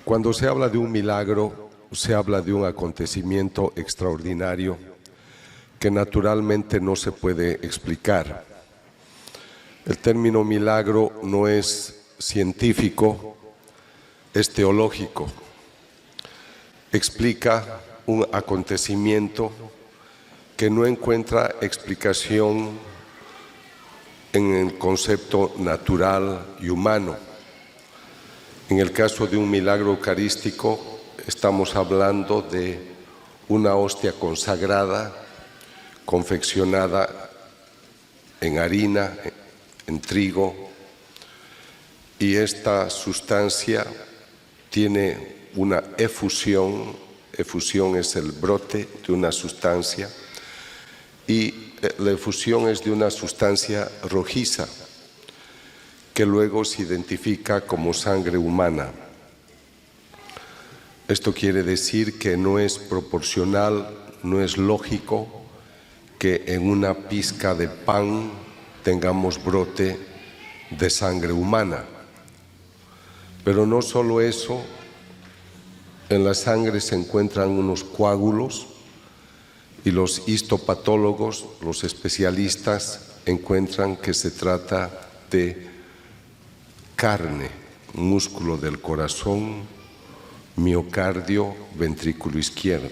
Cuando se habla de un milagro, se habla de un acontecimiento extraordinario que naturalmente no se puede explicar. El término milagro no es científico, es teológico. Explica un acontecimiento que no encuentra explicación en el concepto natural y humano. En el caso de un milagro eucarístico, estamos hablando de una hostia consagrada, confeccionada en harina, en trigo, y esta sustancia tiene una efusión. Efusión es el brote de una sustancia, y la efusión es de una sustancia rojiza, que luego se identifica como sangre humana. Esto quiere decir que no es proporcional, no es lógico que en una pizca de pan tengamos brote de sangre humana. Pero no solo eso, en la sangre se encuentran unos coágulos y los histopatólogos, los especialistas, encuentran que se trata de carne, músculo del corazón, miocardio, ventrículo izquierdo.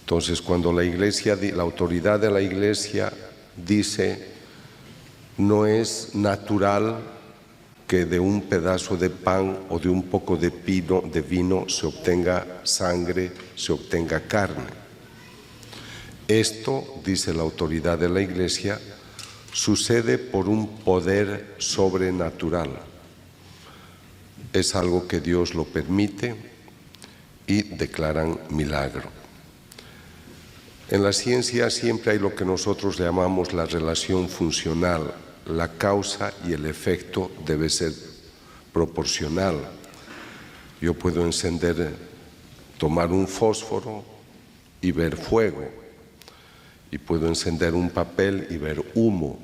Entonces, cuando la autoridad de la Iglesia dice, no es natural que de un pedazo de pan o de un poco de vino se obtenga sangre, se obtenga carne. Esto, dice la autoridad de la Iglesia, sucede por un poder sobrenatural. Es algo que Dios lo permite y declaran milagro. En la ciencia siempre hay lo que nosotros llamamos la relación funcional. La causa y el efecto debe ser proporcional. Yo puedo tomar un fósforo y ver fuego, y puedo encender un papel y ver humo.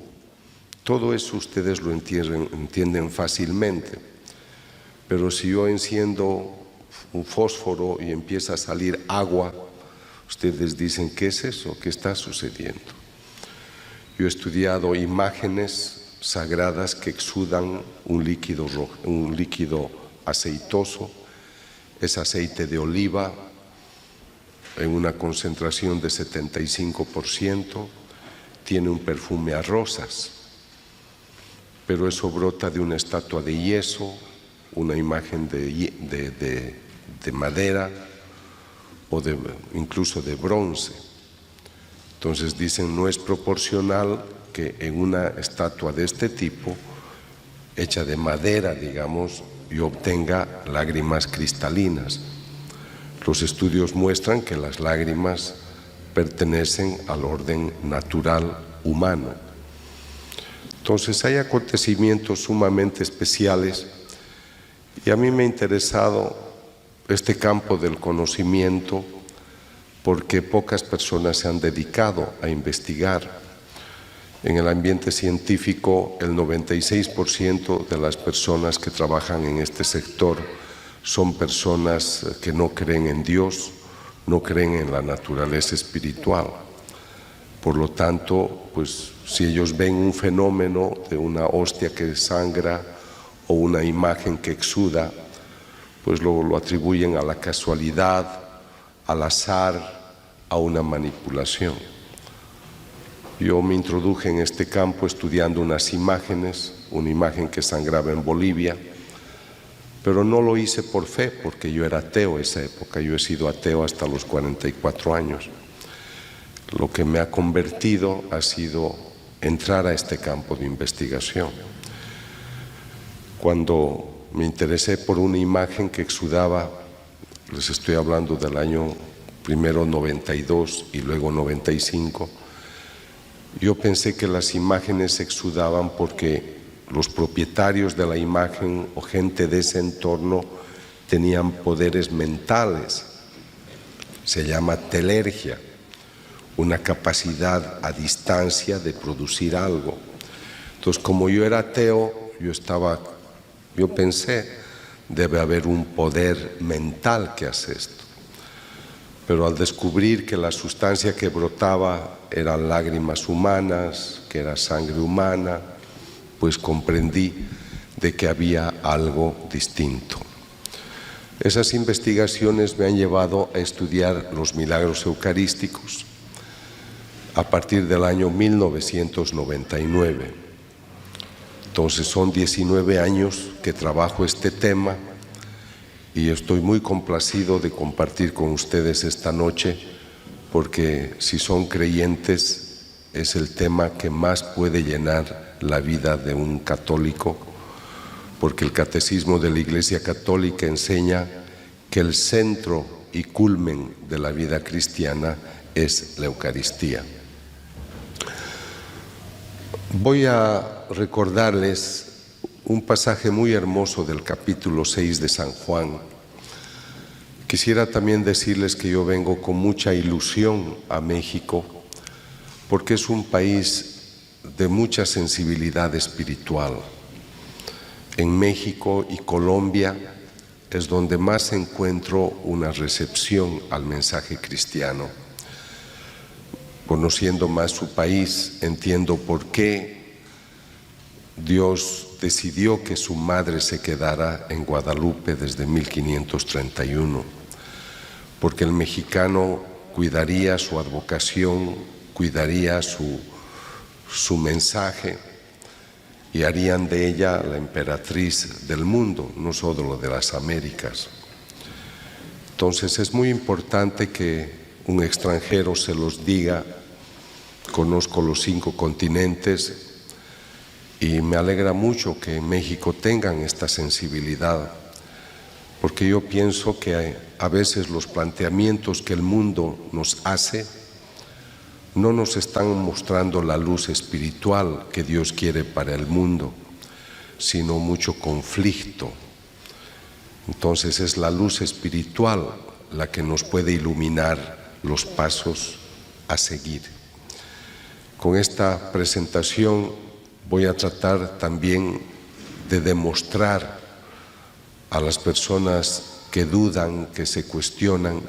Todo eso ustedes lo entienden fácilmente. Pero si yo enciendo un fósforo y empieza a salir agua, ustedes dicen, ¿qué es eso? ¿Qué está sucediendo? Yo he estudiado imágenes sagradas que exudan un líquido aceitoso. Es aceite de oliva en una concentración de 75%, tiene un perfume a rosas, pero eso brota de una estatua de yeso, una imagen de madera o incluso de bronce. Entonces dicen, no es proporcional que en una estatua de este tipo, hecha de madera, digamos, yo obtenga lágrimas cristalinas. Los estudios muestran que las lágrimas pertenecen al orden natural humano. Entonces hay acontecimientos sumamente especiales, y a mí me ha interesado este campo del conocimiento porque pocas personas se han dedicado a investigar. En el ambiente científico, el 96% de las personas que trabajan en este sector son personas que no creen en Dios, no creen en la naturaleza espiritual. Por lo tanto, pues si ellos ven un fenómeno de una hostia que sangra o una imagen que exuda, pues lo atribuyen a la casualidad, al azar, a una manipulación. Yo me introduje en este campo estudiando unas imágenes, una imagen que sangraba en Bolivia, pero no lo hice por fe, porque yo era ateo en esa época. Yo he sido ateo hasta los 44 años. Lo que me ha convertido ha sido entrar a este campo de investigación. Cuando me interesé por una imagen que exudaba, les estoy hablando del año primero 92 y luego 95, yo pensé que las imágenes exudaban porque los propietarios de la imagen o gente de ese entorno tenían poderes mentales. Se llama telergia, una capacidad a distancia de producir algo. Entonces, como yo era ateo, yo pensé, debe haber un poder mental que hace esto. Pero al descubrir que la sustancia que brotaba eran lágrimas humanas, que era sangre humana, pues comprendí de que había algo distinto. Esas investigaciones me han llevado a estudiar los milagros eucarísticos a partir del año 1999. Entonces son 19 años que trabajo este tema y estoy muy complacido de compartir con ustedes esta noche, porque si son creyentes es el tema que más puede llenar la vida de un católico, porque el Catecismo de la Iglesia Católica enseña que el centro y culmen de la vida cristiana es la Eucaristía. Voy a recordarles un pasaje muy hermoso del capítulo 6 de San Juan. Quisiera también decirles que yo vengo con mucha ilusión a México, porque es un país de mucha sensibilidad espiritual. En México y Colombia es donde más encuentro una recepción al mensaje cristiano. Conociendo más su país, entiendo por qué Dios decidió que su madre se quedara en Guadalupe desde 1531, porque el mexicano cuidaría su advocación, cuidaría su mensaje y harían de ella la emperatriz del mundo, no solo de las Américas. Entonces es muy importante que un extranjero se los diga. Conozco los 5 continentes y me alegra mucho que en México tengan esta sensibilidad, porque yo pienso que a veces los planteamientos que el mundo nos hace no nos están mostrando la luz espiritual que Dios quiere para el mundo, sino mucho conflicto. Entonces es la luz espiritual la que nos puede iluminar los pasos a seguir. Con esta presentación voy a tratar también de demostrar a las personas que dudan, que se cuestionan,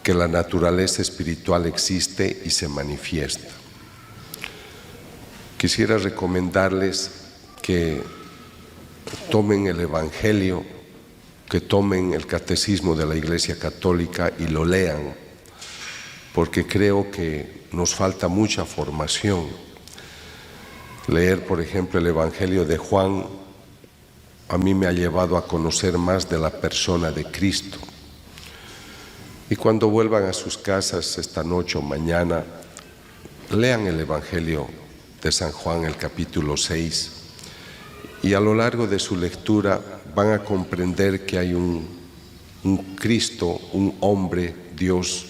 que la naturaleza espiritual existe y se manifiesta. Quisiera recomendarles que tomen el Evangelio, que tomen el Catecismo de la Iglesia Católica y lo lean, porque creo que nos falta mucha formación. Leer, por ejemplo, el Evangelio de Juan a mí me ha llevado a conocer más de la persona de Cristo. Y cuando vuelvan a sus casas esta noche o mañana, lean el Evangelio de San Juan, el capítulo 6, y a lo largo de su lectura van a comprender que hay un Cristo, un hombre, Dios,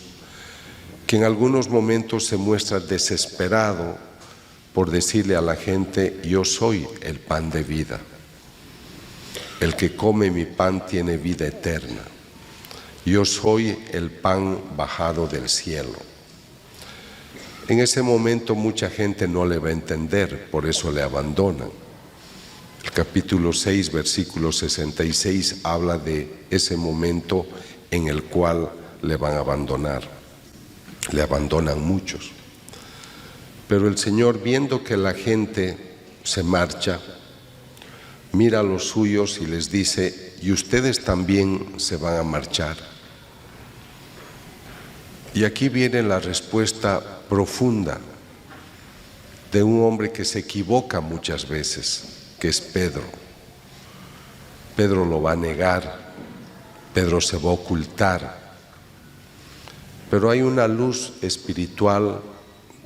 que en algunos momentos se muestra desesperado por decirle a la gente: yo soy el pan de vida. El que come mi pan tiene vida eterna. Yo soy el pan bajado del cielo. En ese momento mucha gente no le va a entender, por eso le abandonan. El capítulo 6, versículo 66 habla de ese momento en el cual le van a abandonar. Le abandonan muchos. Pero el Señor, viendo que la gente se marcha, mira a los suyos y les dice: y ustedes también se van a marchar. Y aquí viene la respuesta profunda de un hombre que se equivoca muchas veces, que es Pedro. Pedro lo va a negar, Pedro se va a ocultar, pero hay una luz espiritual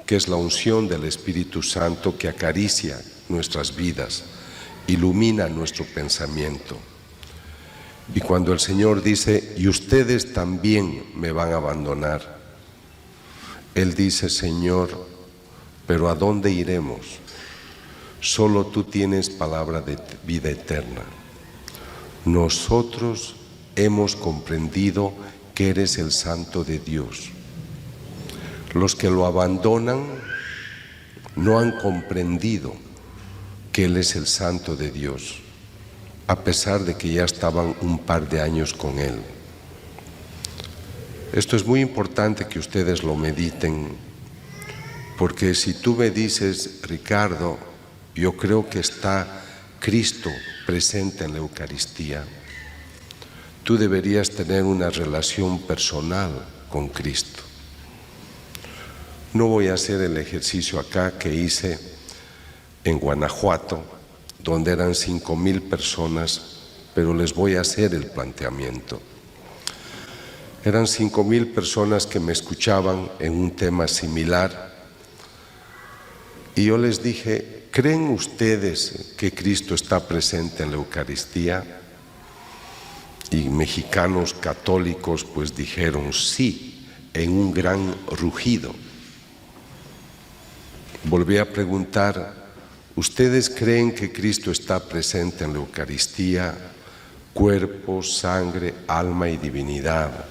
que es la unción del Espíritu Santo que acaricia nuestras vidas, ilumina nuestro pensamiento. Y cuando el Señor dice: y ustedes también me van a abandonar, Él dice: Señor, pero ¿a dónde iremos? Solo tú tienes palabra de vida eterna. Nosotros hemos comprendido que eres el Santo de Dios. Los que lo abandonan no han comprendido que Él es el Santo de Dios. a pesar de que ya estaban un par de años con Él. Esto es muy importante que ustedes lo mediten, porque si tú me dices, Ricardo, yo creo que está Cristo presente en la Eucaristía, tú deberías tener una relación personal con Cristo. No voy a hacer el ejercicio acá que hice en Guanajuato, donde eran 5,000 personas, pero les voy a hacer el planteamiento. Eran 5,000 personas que me escuchaban en un tema similar y yo les dije, ¿creen ustedes que Cristo está presente en la Eucaristía? Y mexicanos católicos pues dijeron sí, en un gran rugido. Volví a preguntar, ¿ustedes creen que Cristo está presente en la Eucaristía, cuerpo, sangre, alma y divinidad,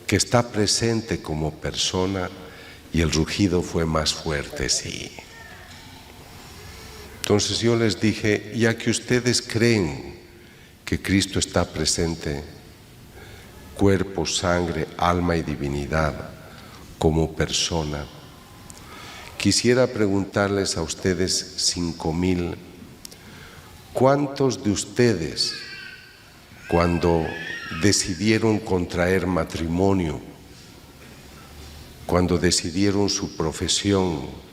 que está presente como persona? Y el rugido fue más fuerte, sí. Entonces yo les dije, ya que ustedes creen que Cristo está presente, cuerpo, sangre, alma y divinidad, como persona, quisiera preguntarles a ustedes 5,000, ¿cuántos de ustedes, cuando decidieron contraer matrimonio, cuando decidieron su profesión,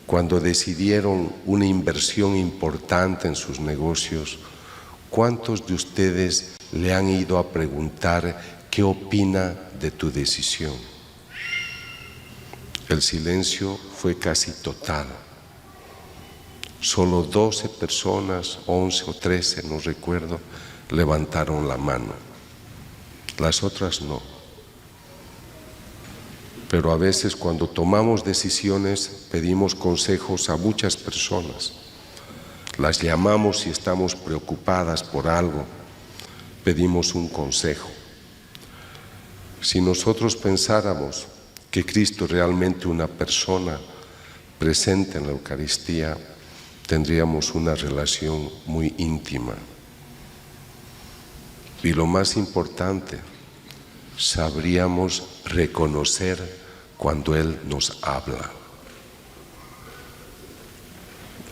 cuando decidieron una inversión importante en sus negocios, cuántos de ustedes le han ido a preguntar qué opina de tu decisión? El silencio fue casi total. Solo 12 personas, 11 o 13, no recuerdo, levantaron la mano. Las otras no. Pero a veces cuando tomamos decisiones pedimos consejos a muchas personas. Las llamamos si estamos preocupadas por algo, pedimos un consejo. Si nosotros pensáramos que Cristo es realmente una persona presente en la Eucaristía, tendríamos una relación muy íntima. Y lo más importante, sabríamos reconocer cuando Él nos habla.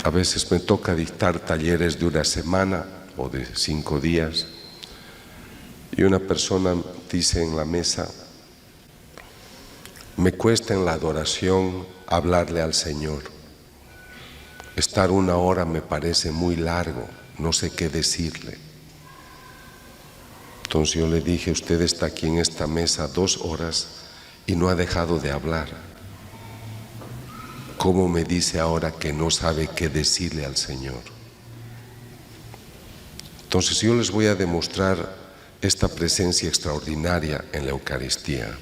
A veces me toca dictar talleres de una semana o de 5 días y una persona dice en la mesa, me cuesta en la adoración hablarle al Señor. Estar 1 hora me parece muy largo, no sé qué decirle. Entonces yo le dije, usted está aquí en esta mesa 2 horas y no ha dejado de hablar. ¿Cómo me dice ahora que no sabe qué decirle al Señor? Entonces yo les voy a demostrar esta presencia extraordinaria en la Eucaristía.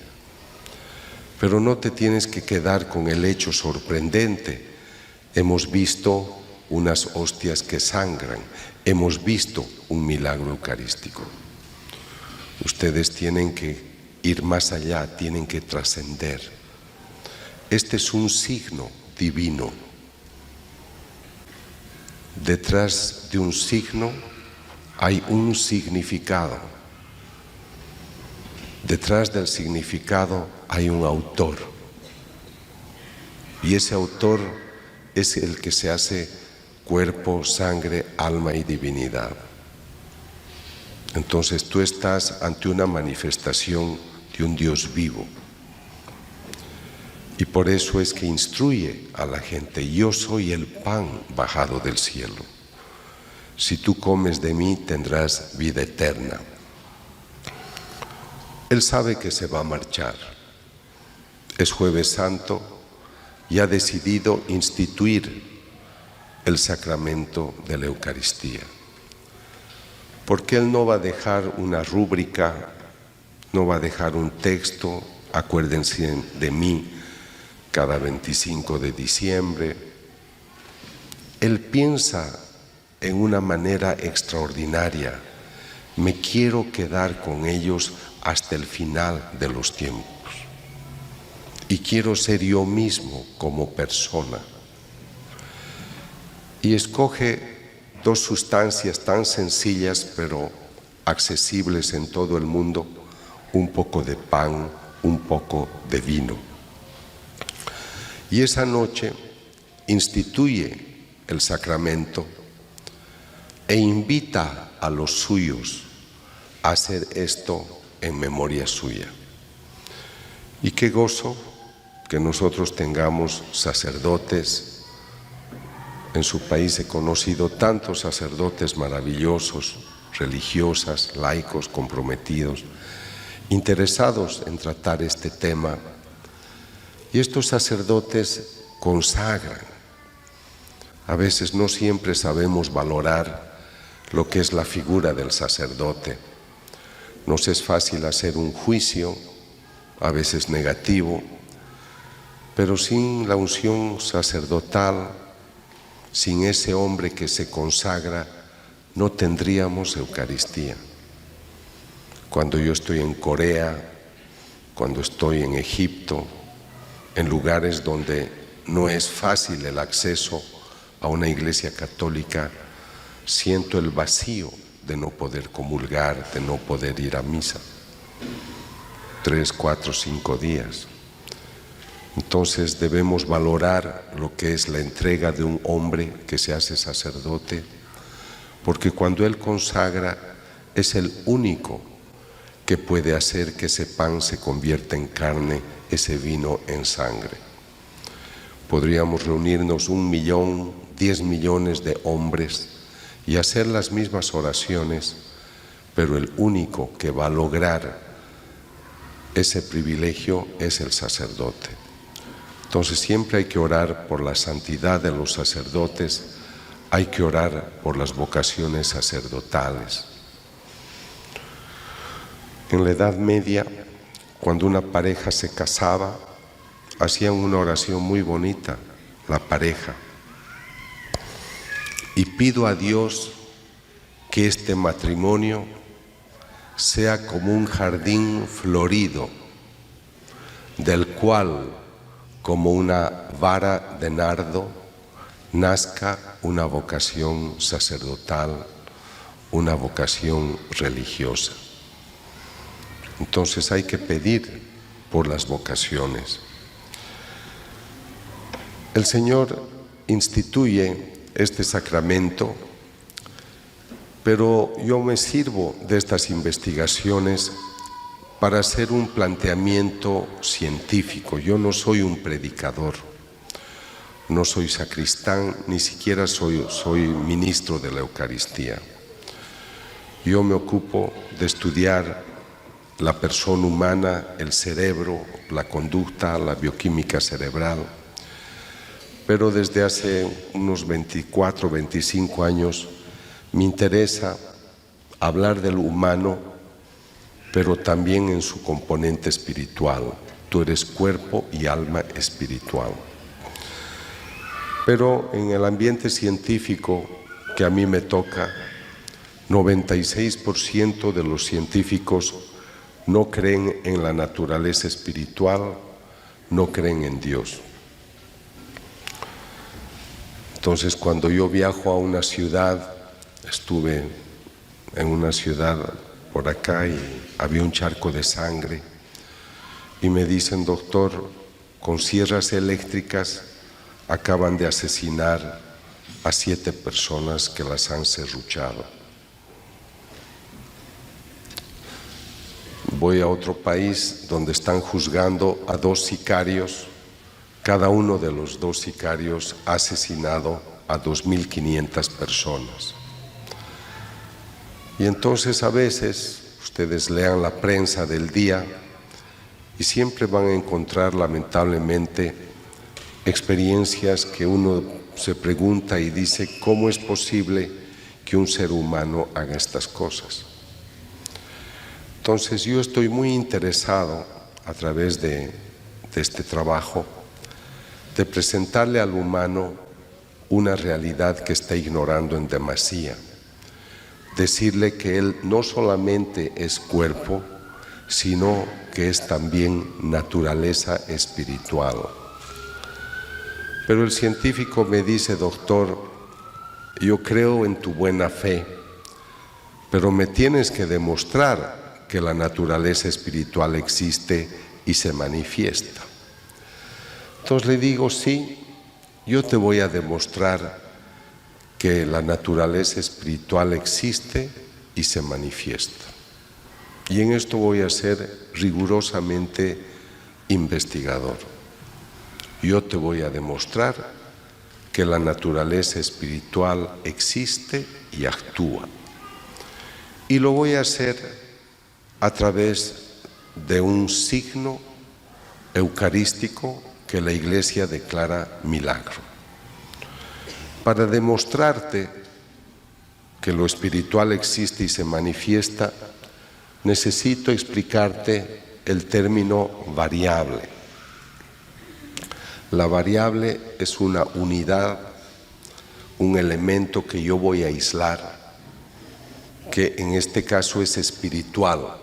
Pero no te tienes que quedar con el hecho sorprendente. Hemos visto unas hostias que sangran, hemos visto un milagro eucarístico. Ustedes tienen que ir más allá, tienen que trascender. Este es un signo divino. Detrás de un signo hay un significado. Detrás del significado hay un autor. Y ese autor es el que se hace cuerpo, sangre, alma y divinidad. Entonces tú estás ante una manifestación de un Dios vivo. Y por eso es que instruye a la gente, yo soy el pan bajado del cielo. Si tú comes de mí tendrás vida eterna. Él sabe que se va a marchar. Es Jueves Santo y ha decidido instituir el sacramento de la Eucaristía. Porque Él no va a dejar una rúbrica, no va a dejar un texto, acuérdense de mí cada 25 de diciembre. Él piensa en una manera extraordinaria. Me quiero quedar con ellos hasta el final de los tiempos. Y quiero ser yo mismo como persona. Y escoge dos sustancias tan sencillas pero accesibles en todo el mundo, un poco de pan, un poco de vino. Y esa noche instituye el sacramento e invita a los suyos a hacer esto en memoria suya. Y qué gozo que nosotros tengamos sacerdotes. En su país he conocido tantos sacerdotes maravillosos, religiosas, laicos, comprometidos, interesados en tratar este tema. Y estos sacerdotes consagran. A veces no siempre sabemos valorar lo que es la figura del sacerdote. Nos es fácil hacer un juicio, a veces negativo, pero sin la unción sacerdotal, sin ese hombre que se consagra, no tendríamos Eucaristía. Cuando yo estoy en Corea, cuando estoy en Egipto, en lugares donde no es fácil el acceso a una iglesia católica, siento el vacío de no poder comulgar, de no poder ir a misa 3, 4, 5 días. Entonces debemos valorar lo que es la entrega de un hombre que se hace sacerdote, porque cuando él consagra es el único que puede hacer que ese pan se convierta en carne, ese vino en sangre. Podríamos reunirnos 1 millón, 10 millones de hombres y hacer las mismas oraciones, pero el único que va a lograr ese privilegio es el sacerdote. Entonces siempre hay que orar por la santidad de los sacerdotes, hay que orar por las vocaciones sacerdotales. En la Edad Media, cuando una pareja se casaba, hacían una oración muy bonita, la pareja. Y pido a Dios que este matrimonio sea como un jardín florido, del cual, como una vara de nardo, nazca una vocación sacerdotal, una vocación religiosa. Entonces hay que pedir por las vocaciones. El Señor instituye este sacramento, pero yo me sirvo de estas investigaciones para hacer un planteamiento científico. Yo no soy un predicador, no soy sacristán, ni siquiera soy ministro de la Eucaristía. Yo me ocupo de estudiar la persona humana, el cerebro, la conducta, la bioquímica cerebral. Pero desde hace unos 24, 25 años me interesa hablar del humano, pero también en su componente espiritual. Tú eres cuerpo y alma espiritual. Pero en el ambiente científico que a mí me toca, 96% de los científicos no creen en la naturaleza espiritual, no creen en Dios. Entonces, cuando yo viajo a una ciudad, estuve en una ciudad por acá y había un charco de sangre y me dicen: doctor, con sierras eléctricas acaban de asesinar a 7 personas que las han serruchado. Voy a otro país donde están juzgando a 2 sicarios. Cada uno de los 2 sicarios ha asesinado a 2.500 personas. Y entonces a veces ustedes lean la prensa del día y siempre van a encontrar lamentablemente experiencias que uno se pregunta y dice: ¿cómo es posible que un ser humano haga estas cosas? Entonces yo estoy muy interesado, a través de este trabajo, de presentarle al humano una realidad que está ignorando en demasía. Decirle que él no solamente es cuerpo, sino que es también naturaleza espiritual. Pero el científico me dice: doctor, yo creo en tu buena fe, pero me tienes que demostrar que la naturaleza espiritual existe y se manifiesta. Entonces le digo, sí, yo te voy a demostrar que la naturaleza espiritual existe y se manifiesta. Y en esto voy a ser rigurosamente investigador. Yo te voy a demostrar que la naturaleza espiritual existe y actúa. Y lo voy a hacer a través de un signo eucarístico que la Iglesia declara milagro. Para demostrarte que lo espiritual existe y se manifiesta, necesito explicarte el término variable. La variable es una unidad, un elemento que yo voy a aislar, que en este caso es espiritual.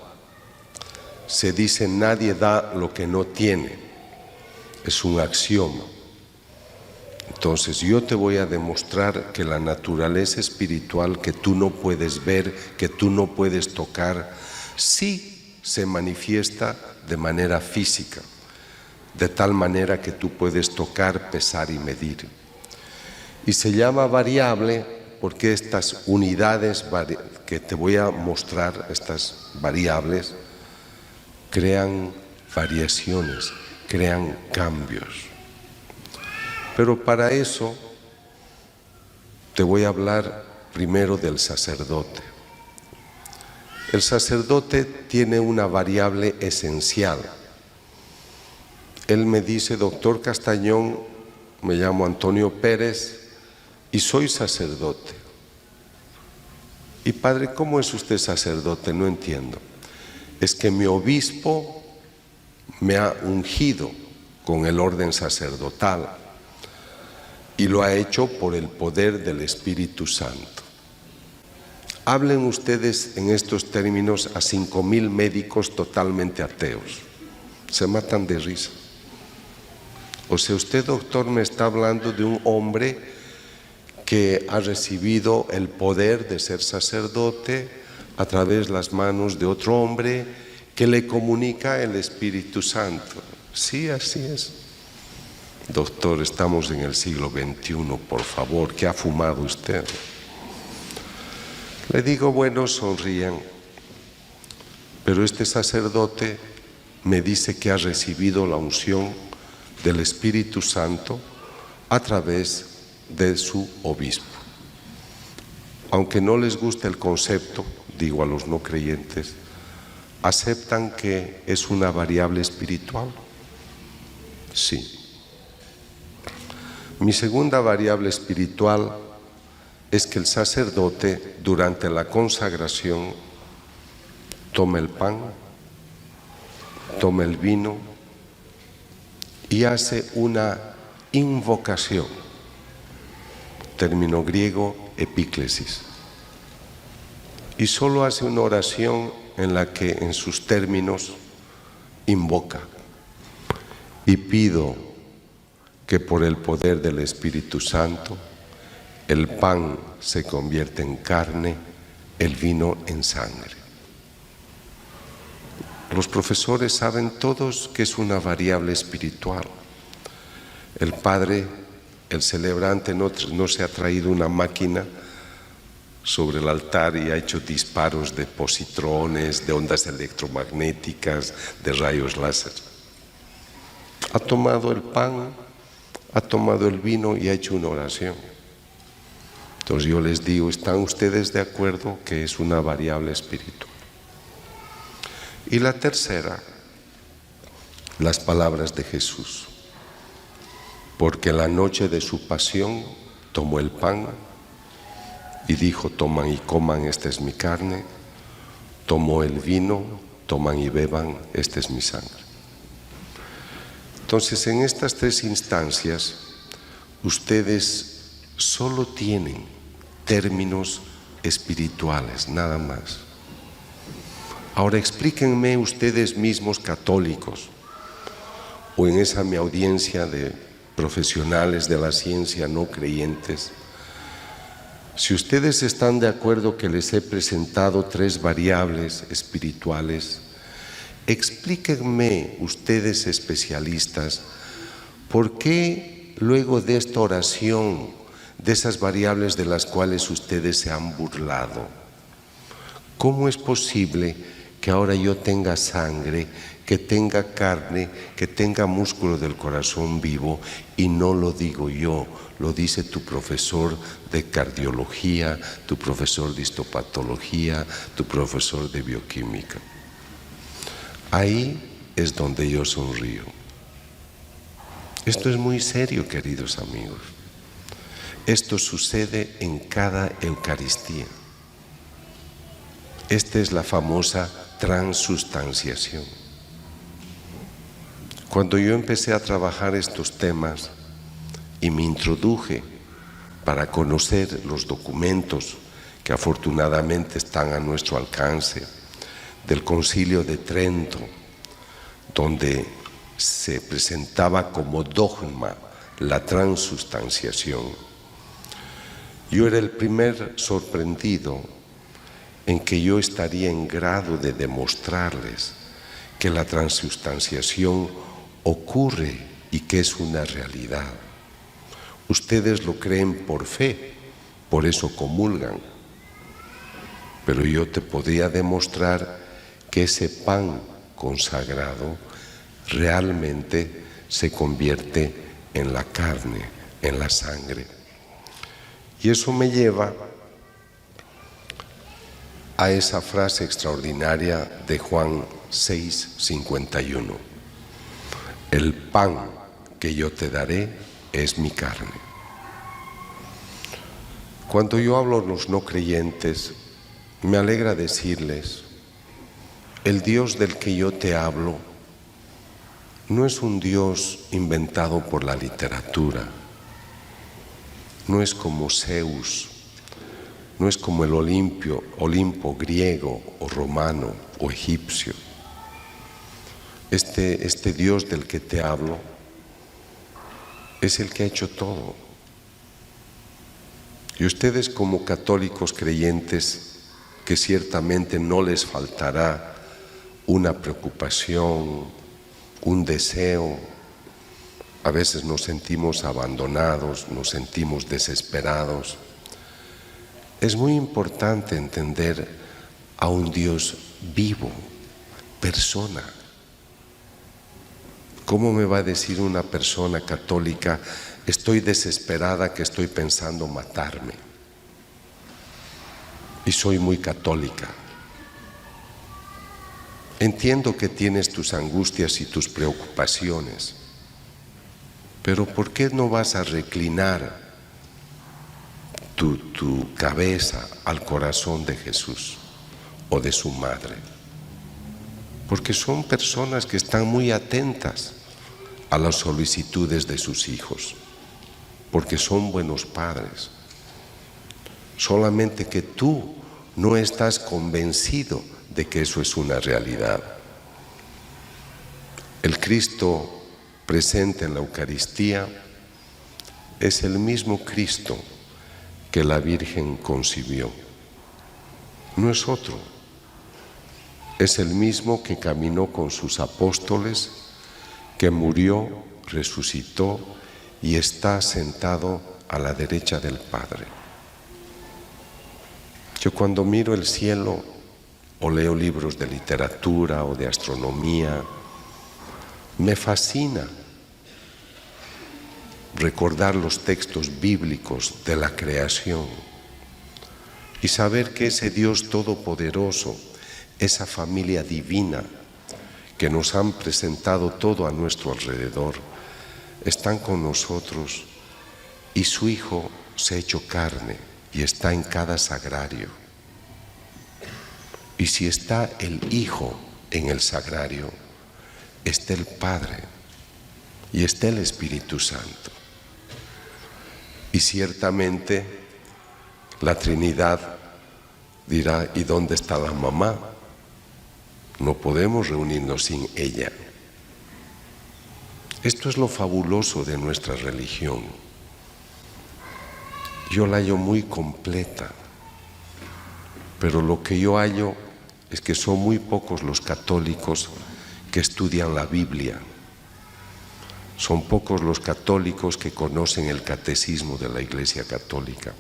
Se dice, nadie da lo que no tiene. Es un axioma. Entonces yo te voy a demostrar que la naturaleza espiritual que tú no puedes ver, que tú no puedes tocar, sí se manifiesta de manera física, de tal manera que tú puedes tocar, pesar y medir. Y se llama variable porque estas unidades que te voy a mostrar, estas variables, crean variaciones, crean cambios. Pero para eso te voy a hablar primero del sacerdote. El sacerdote tiene una variable esencial. Él me dice, doctor Castañón, me llamo Antonio Pérez y soy sacerdote. Y padre, ¿cómo es usted sacerdote? No entiendo. Es que mi obispo me ha ungido con el orden sacerdotal y lo ha hecho por el poder del Espíritu Santo. Hablen ustedes en estos términos a 5,000 médicos totalmente ateos. Se matan de risa. O sea, usted, doctor, me está hablando de un hombre que ha recibido el poder de ser sacerdote a través de las manos de otro hombre que le comunica el Espíritu Santo. Sí, así es. Doctor, estamos en el siglo XXI, por favor, ¿qué ha fumado usted? Le digo, bueno, sonrían, pero este sacerdote me dice que ha recibido la unción del Espíritu Santo a través de su obispo. Aunque no les guste el concepto, digo a los no creyentes, ¿aceptan que es una variable espiritual? Sí. Mi segunda variable espiritual es que el sacerdote durante la consagración toma el pan, toma el vino y hace una invocación, término griego epíclesis, y solo hace una oración en la que en sus términos invoca y pido que por el poder del Espíritu Santo el pan se convierte en carne, el vino en sangre. Los profesores saben todos que es una variable espiritual. El padre, el celebrante, no se ha traído una máquina sobre el altar y ha hecho disparos de positrones, de ondas electromagnéticas, de rayos láser. Ha tomado el pan, ha tomado el vino y ha hecho una oración. Entonces yo les digo, ¿están ustedes de acuerdo que es una variable espiritual? Y la tercera, las palabras de Jesús. Porque la noche de su pasión tomó el pan y dijo, toman y coman, esta es mi carne. Tomó el vino, toman y beban, esta es mi sangre. Entonces, en estas tres instancias, ustedes solo tienen términos espirituales, nada más. Ahora explíquenme ustedes mismos católicos, o en esa mi audiencia de profesionales de la ciencia no creyentes, Si ustedes están de acuerdo que les he presentado 3 variables espirituales, explíquenme ustedes especialistas, ¿por qué luego de esta oración, de esas variables de las cuales ustedes se han burlado, cómo es posible que ahora yo tenga sangre, que tenga carne, que tenga músculo del corazón vivo, y no lo digo yo, lo dice tu profesor de cardiología, tu profesor de histopatología, tu profesor de bioquímica? Ahí es donde yo sonrío. Esto es muy serio, queridos amigos. Esto sucede en cada Eucaristía. Esta es la famosa transustanciación. Cuando yo empecé a trabajar estos temas y me introduje para conocer los documentos que afortunadamente están a nuestro alcance del Concilio de Trento, donde se presentaba como dogma la transustanciación, yo era el primer sorprendido en que yo estaría en grado de demostrarles que la transustanciación ocurre y que es una realidad. Ustedes lo creen por fe, por eso comulgan. Pero yo te podría demostrar que ese pan consagrado realmente se convierte en la carne, en la sangre. Y eso me lleva a esa frase extraordinaria de Juan 6:51. El pan que yo te daré es mi carne. Cuando yo hablo a los no creyentes, me alegra decirles, el Dios del que yo te hablo no es un Dios inventado por la literatura, no es como Zeus, no es como el Olimpo griego o romano o egipcio. Este Dios del que te hablo es el que ha hecho todo. Y ustedes como católicos creyentes, que ciertamente no les faltará una preocupación, un deseo, a veces nos sentimos abandonados, nos sentimos desesperados. Es muy importante entender a un Dios vivo, persona. ¿Cómo me va a decir una persona católica, estoy desesperada que estoy pensando matarme? Y soy muy católica. Entiendo que tienes tus angustias y tus preocupaciones, pero ¿por qué no vas a reclinar tu cabeza al corazón de Jesús o de su madre? Porque son personas que están muy atentas a las solicitudes de sus hijos, porque son buenos padres. Solamente que tú no estás convencido de que eso es una realidad. El Cristo presente en la Eucaristía es el mismo Cristo que la Virgen concibió. No es otro. Es el mismo que caminó con sus apóstoles, que murió, resucitó y está sentado a la derecha del Padre. Yo cuando miro el cielo o leo libros de literatura o de astronomía, me fascina recordar los textos bíblicos de la creación y saber que ese Dios todopoderoso, esa familia divina que nos han presentado todo a nuestro alrededor, están con nosotros y su Hijo se ha hecho carne y está en cada sagrario. Y si está el Hijo en el sagrario, está el Padre y está el Espíritu Santo. Y ciertamente la Trinidad dirá, ¿y dónde está la mamá? No podemos reunirnos sin ella. Esto es lo fabuloso de nuestra religión. yo la hallo muy completa, pero lo que yo hallo es que son muy pocos los católicos que estudian la Biblia. Son pocos los católicos que conocen el catecismo de la Iglesia Católica.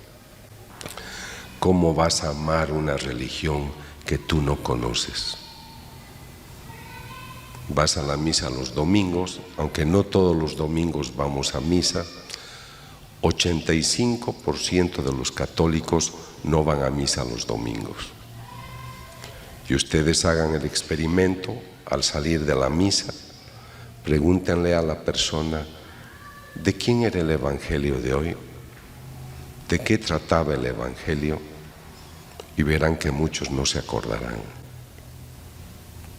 ¿Cómo vas a amar una religión que tú no conoces? Vas a la misa los domingos, aunque no todos los domingos vamos a misa. 85% de los católicos no van a misa los domingos. Y ustedes hagan el experimento al salir de la misa. Pregúntenle a la persona, ¿de quién era el Evangelio de hoy? ¿De qué trataba el Evangelio? Y verán que muchos no se acordarán,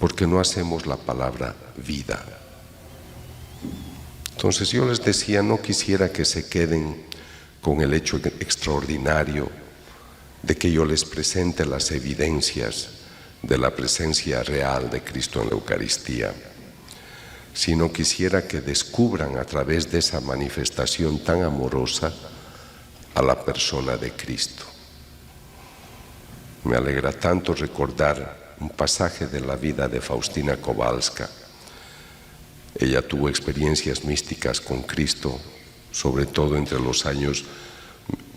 porque no hacemos la palabra vida. Entonces yo les decía, no quisiera que se queden con el hecho extraordinario de que yo les presente las evidencias de la presencia real de Cristo en la Eucaristía, sino quisiera que descubran a través de esa manifestación tan amorosa a la persona de Cristo. Me alegra tanto recordar un pasaje de la vida de Faustina Kowalska. Ella tuvo experiencias místicas con Cristo, sobre todo entre los años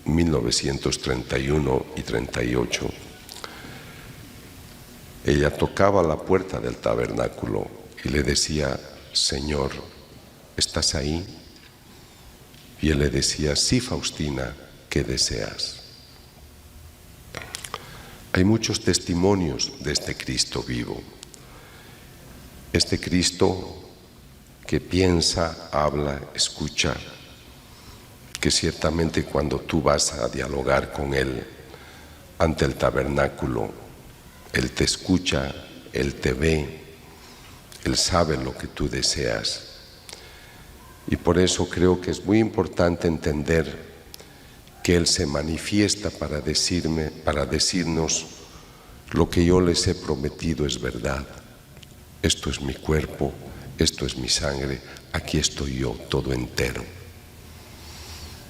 1931 y 38. Ella tocaba la puerta del tabernáculo y le decía, Señor, ¿estás ahí? Y él le decía, sí, Faustina, ¿qué deseas? Hay muchos testimonios de este Cristo vivo. Este Cristo que piensa, habla, escucha, que ciertamente cuando tú vas a dialogar con Él ante el tabernáculo, Él te escucha, Él te ve, Él sabe lo que tú deseas. Y por eso creo que es muy importante entender que Él se manifiesta para decirnos lo que yo les he prometido es verdad. Esto es mi cuerpo, esto es mi sangre, aquí estoy yo, todo entero.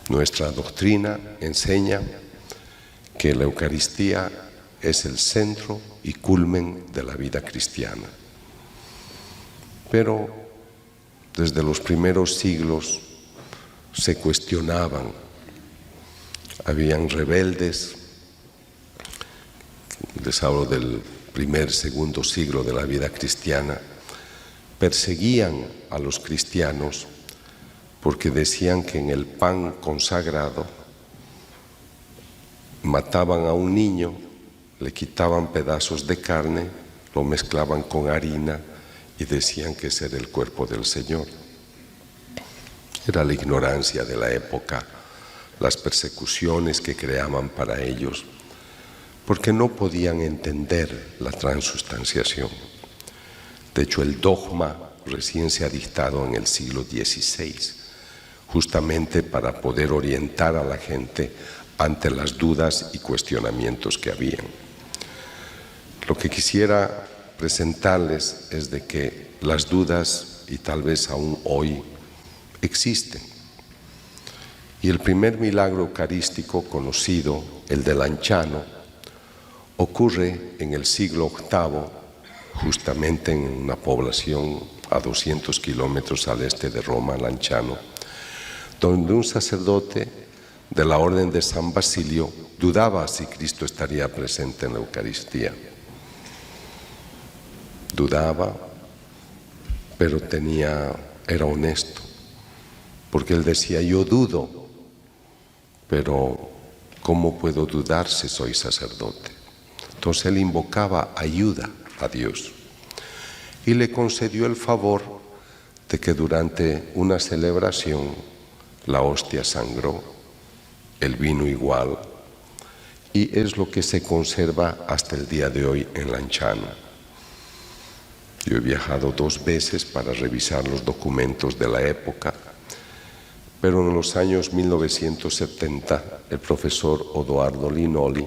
Nuestra doctrina enseña que la Eucaristía es el centro y culmen de la vida cristiana. Pero desde los primeros siglos se cuestionaban, habían rebeldes, les hablo del primer, segundo siglo de la vida cristiana, perseguían a los cristianos porque decían que en el pan consagrado mataban a un niño, le quitaban pedazos de carne, lo mezclaban con harina y decían que ese era el cuerpo del Señor. Era la ignorancia de la época, las persecuciones que creaban para ellos, porque no podían entender la transustanciación. De hecho, el dogma recién se ha dictado en el siglo XVI, justamente para poder orientar a la gente ante las dudas y cuestionamientos que habían. Lo que quisiera presentarles es de que las dudas, y tal vez aún hoy, existen. Y el primer milagro eucarístico conocido, el de Lanciano, ocurre en el siglo VIII, justamente en una población a 200 kilómetros al este de Roma, Lanciano, donde un sacerdote de la Orden de San Basilio dudaba si Cristo estaría presente en la Eucaristía. Dudaba, pero era honesto, porque él decía, yo dudo, pero ¿cómo puedo dudar si soy sacerdote? Entonces él invocaba ayuda a Dios y le concedió el favor de que durante una celebración la hostia sangró, el vino igual, y es lo que se conserva hasta el día de hoy en Lanciano. Yo he viajado 2 veces para revisar los documentos de la época, pero en los años 1970 el profesor Odoardo Linoli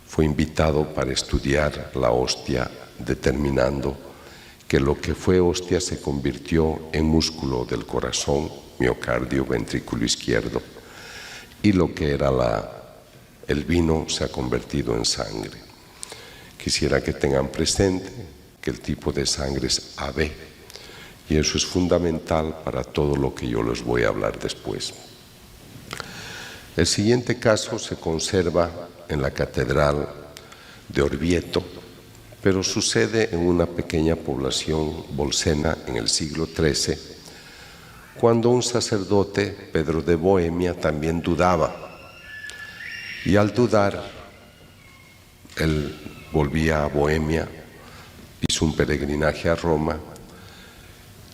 fue invitado para estudiar la hostia, determinando que lo que fue hostia se convirtió en músculo del corazón, miocardio, ventrículo izquierdo, y lo que era el vino se ha convertido en sangre. Quisiera que tengan presente que el tipo de sangre es AB, y eso es fundamental para todo lo que yo les voy a hablar después. El siguiente caso se conserva en la Catedral de Orvieto, pero sucede en una pequeña población bolsena en el siglo XIII, cuando un sacerdote, Pedro de Bohemia, también dudaba. Y al dudar, él volvía a Bohemia, hizo un peregrinaje a Roma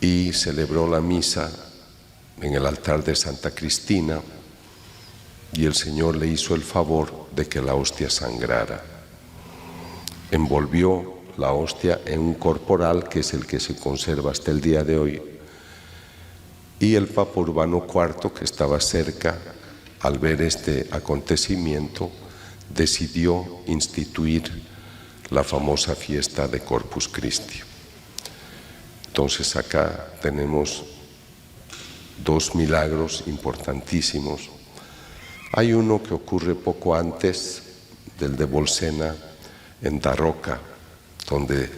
y celebró la misa en el altar de Santa Cristina, y el Señor le hizo el favor de que la hostia sangrara. Envolvió la hostia en un corporal, que es el que se conserva hasta el día de hoy, y el Papa Urbano IV, que estaba cerca, al ver este acontecimiento, decidió instituir la famosa fiesta de Corpus Christi. Entonces acá tenemos dos milagros importantísimos. Hay uno que ocurre poco antes del de Bolsena, en Daroca, donde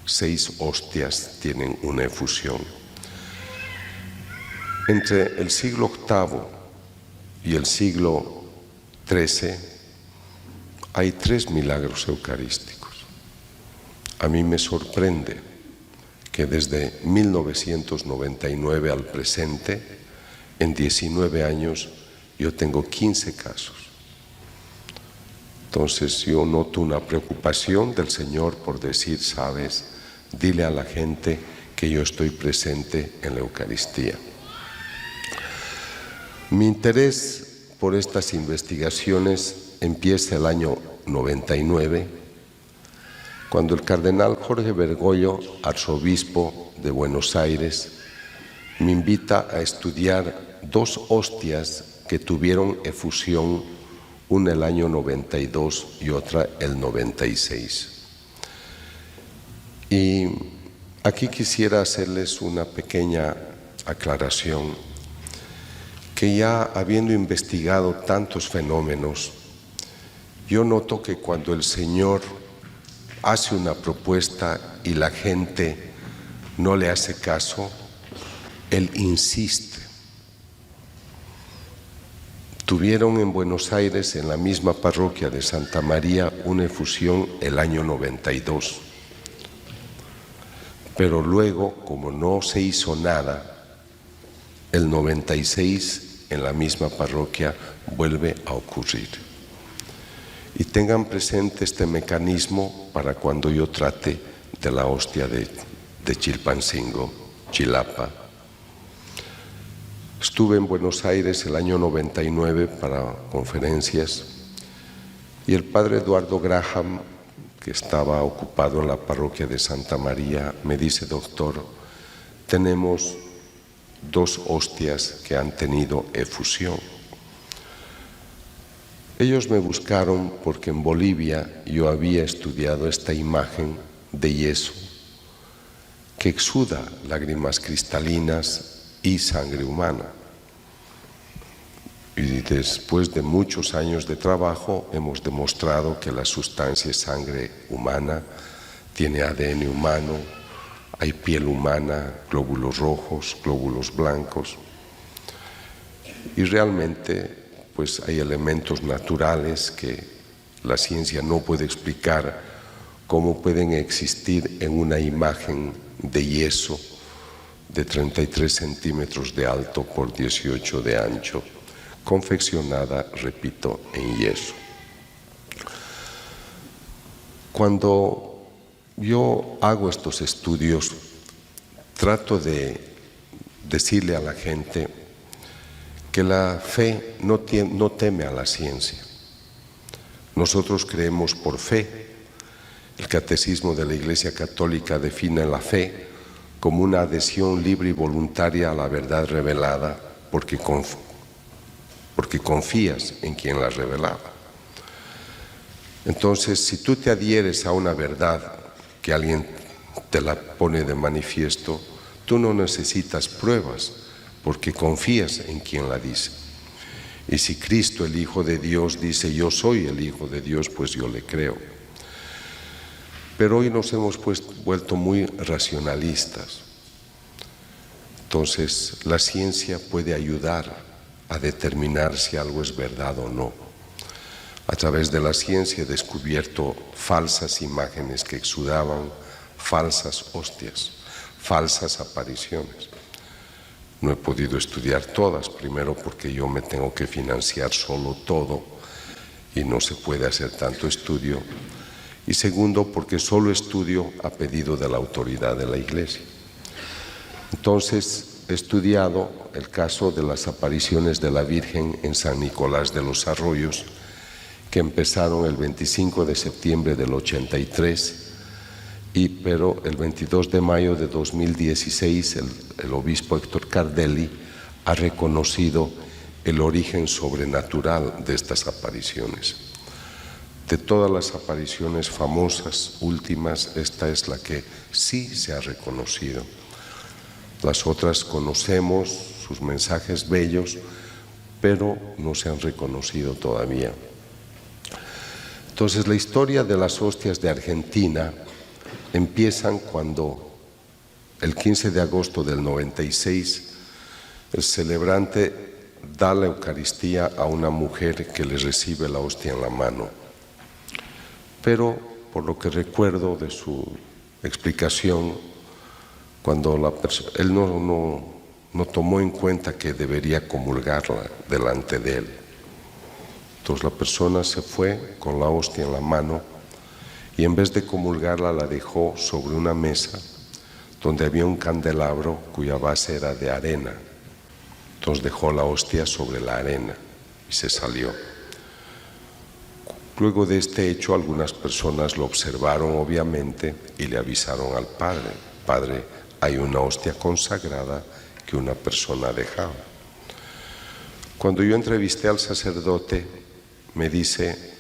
6 hostias tienen una efusión. Entre el siglo VIII y el siglo XIII hay 3 milagros eucarísticos. A mí me sorprende que desde 1999 al presente, en 19 años, yo tengo 15 casos. Entonces yo noto una preocupación del Señor por decir, sabes, dile a la gente que yo estoy presente en la Eucaristía. Mi interés por estas investigaciones empieza el año 99, cuando el cardenal Jorge Bergoglio, arzobispo de Buenos Aires, me invita a estudiar 2 hostias que tuvieron efusión, una el año 92 y otra el 96. Y aquí quisiera hacerles una pequeña aclaración, que ya habiendo investigado tantos fenómenos, yo noto que cuando el Señor hace una propuesta y la gente no le hace caso, Él insiste. Tuvieron en Buenos Aires, en la misma parroquia de Santa María, una efusión el año 92. Pero luego, como no se hizo nada, el 96 en la misma parroquia vuelve a ocurrir. Y tengan presente este mecanismo para cuando yo trate de la hostia de Chilpancingo, Chilapa. Estuve en Buenos Aires el año 99 para conferencias, y el padre Eduardo Graham, que estaba ocupado en la parroquia de Santa María, me dice, doctor, tenemos 2 hostias que han tenido efusión. Ellos me buscaron porque en Bolivia yo había estudiado esta imagen de yeso que exuda lágrimas cristalinas y sangre humana. Y después de muchos años de trabajo hemos demostrado que la sustancia es sangre humana, tiene ADN humano, hay piel humana, glóbulos rojos, glóbulos blancos, y realmente pues hay elementos naturales que la ciencia no puede explicar cómo pueden existir en una imagen de yeso de 33 centímetros de alto por 18 de ancho, confeccionada, repito, en yeso. Cuando yo hago estos estudios, trato de decirle a la gente que la fe no teme a la ciencia. Nosotros creemos por fe. El Catecismo de la Iglesia Católica define la fe como una adhesión libre y voluntaria a la verdad revelada porque confías en quien la revelaba. Entonces, si tú te adhieres a una verdad que alguien te la pone de manifiesto, tú no necesitas pruebas porque confías en quien la dice. Y si Cristo, el Hijo de Dios, dice yo soy el Hijo de Dios, pues yo le creo. Pero hoy nos hemos vuelto muy racionalistas. Entonces, la ciencia puede ayudar a determinar si algo es verdad o no. A través de la ciencia he descubierto falsas imágenes que exudaban falsas hostias, falsas apariciones. No he podido estudiar todas, primero porque yo me tengo que financiar solo todo y no se puede hacer tanto estudio. Y segundo, porque solo estudio a pedido de la autoridad de la Iglesia. Entonces, he estudiado el caso de las apariciones de la Virgen en San Nicolás de los Arroyos, que empezaron el 25 de septiembre del 83, pero el 22 de mayo de 2016 el obispo Héctor Cardelli ha reconocido el origen sobrenatural de estas apariciones. De todas las apariciones famosas, últimas, esta es la que sí se ha reconocido. Las otras conocemos, sus mensajes bellos, pero no se han reconocido todavía. Entonces, la historia de las hostias de Argentina empiezan cuando, el 15 de agosto del 96, el celebrante da la Eucaristía a una mujer que le recibe la hostia en la mano. Pero, por lo que recuerdo de su explicación, cuando él no tomó en cuenta que debería comulgarla delante de él. Entonces la persona se fue con la hostia en la mano y en vez de comulgarla la dejó sobre una mesa donde había un candelabro cuya base era de arena. Entonces dejó la hostia sobre la arena y se salió. Luego de este hecho, algunas personas lo observaron obviamente y le avisaron al padre: Padre, hay una hostia consagrada que una persona ha dejado. Cuando yo entrevisté al sacerdote, me dice: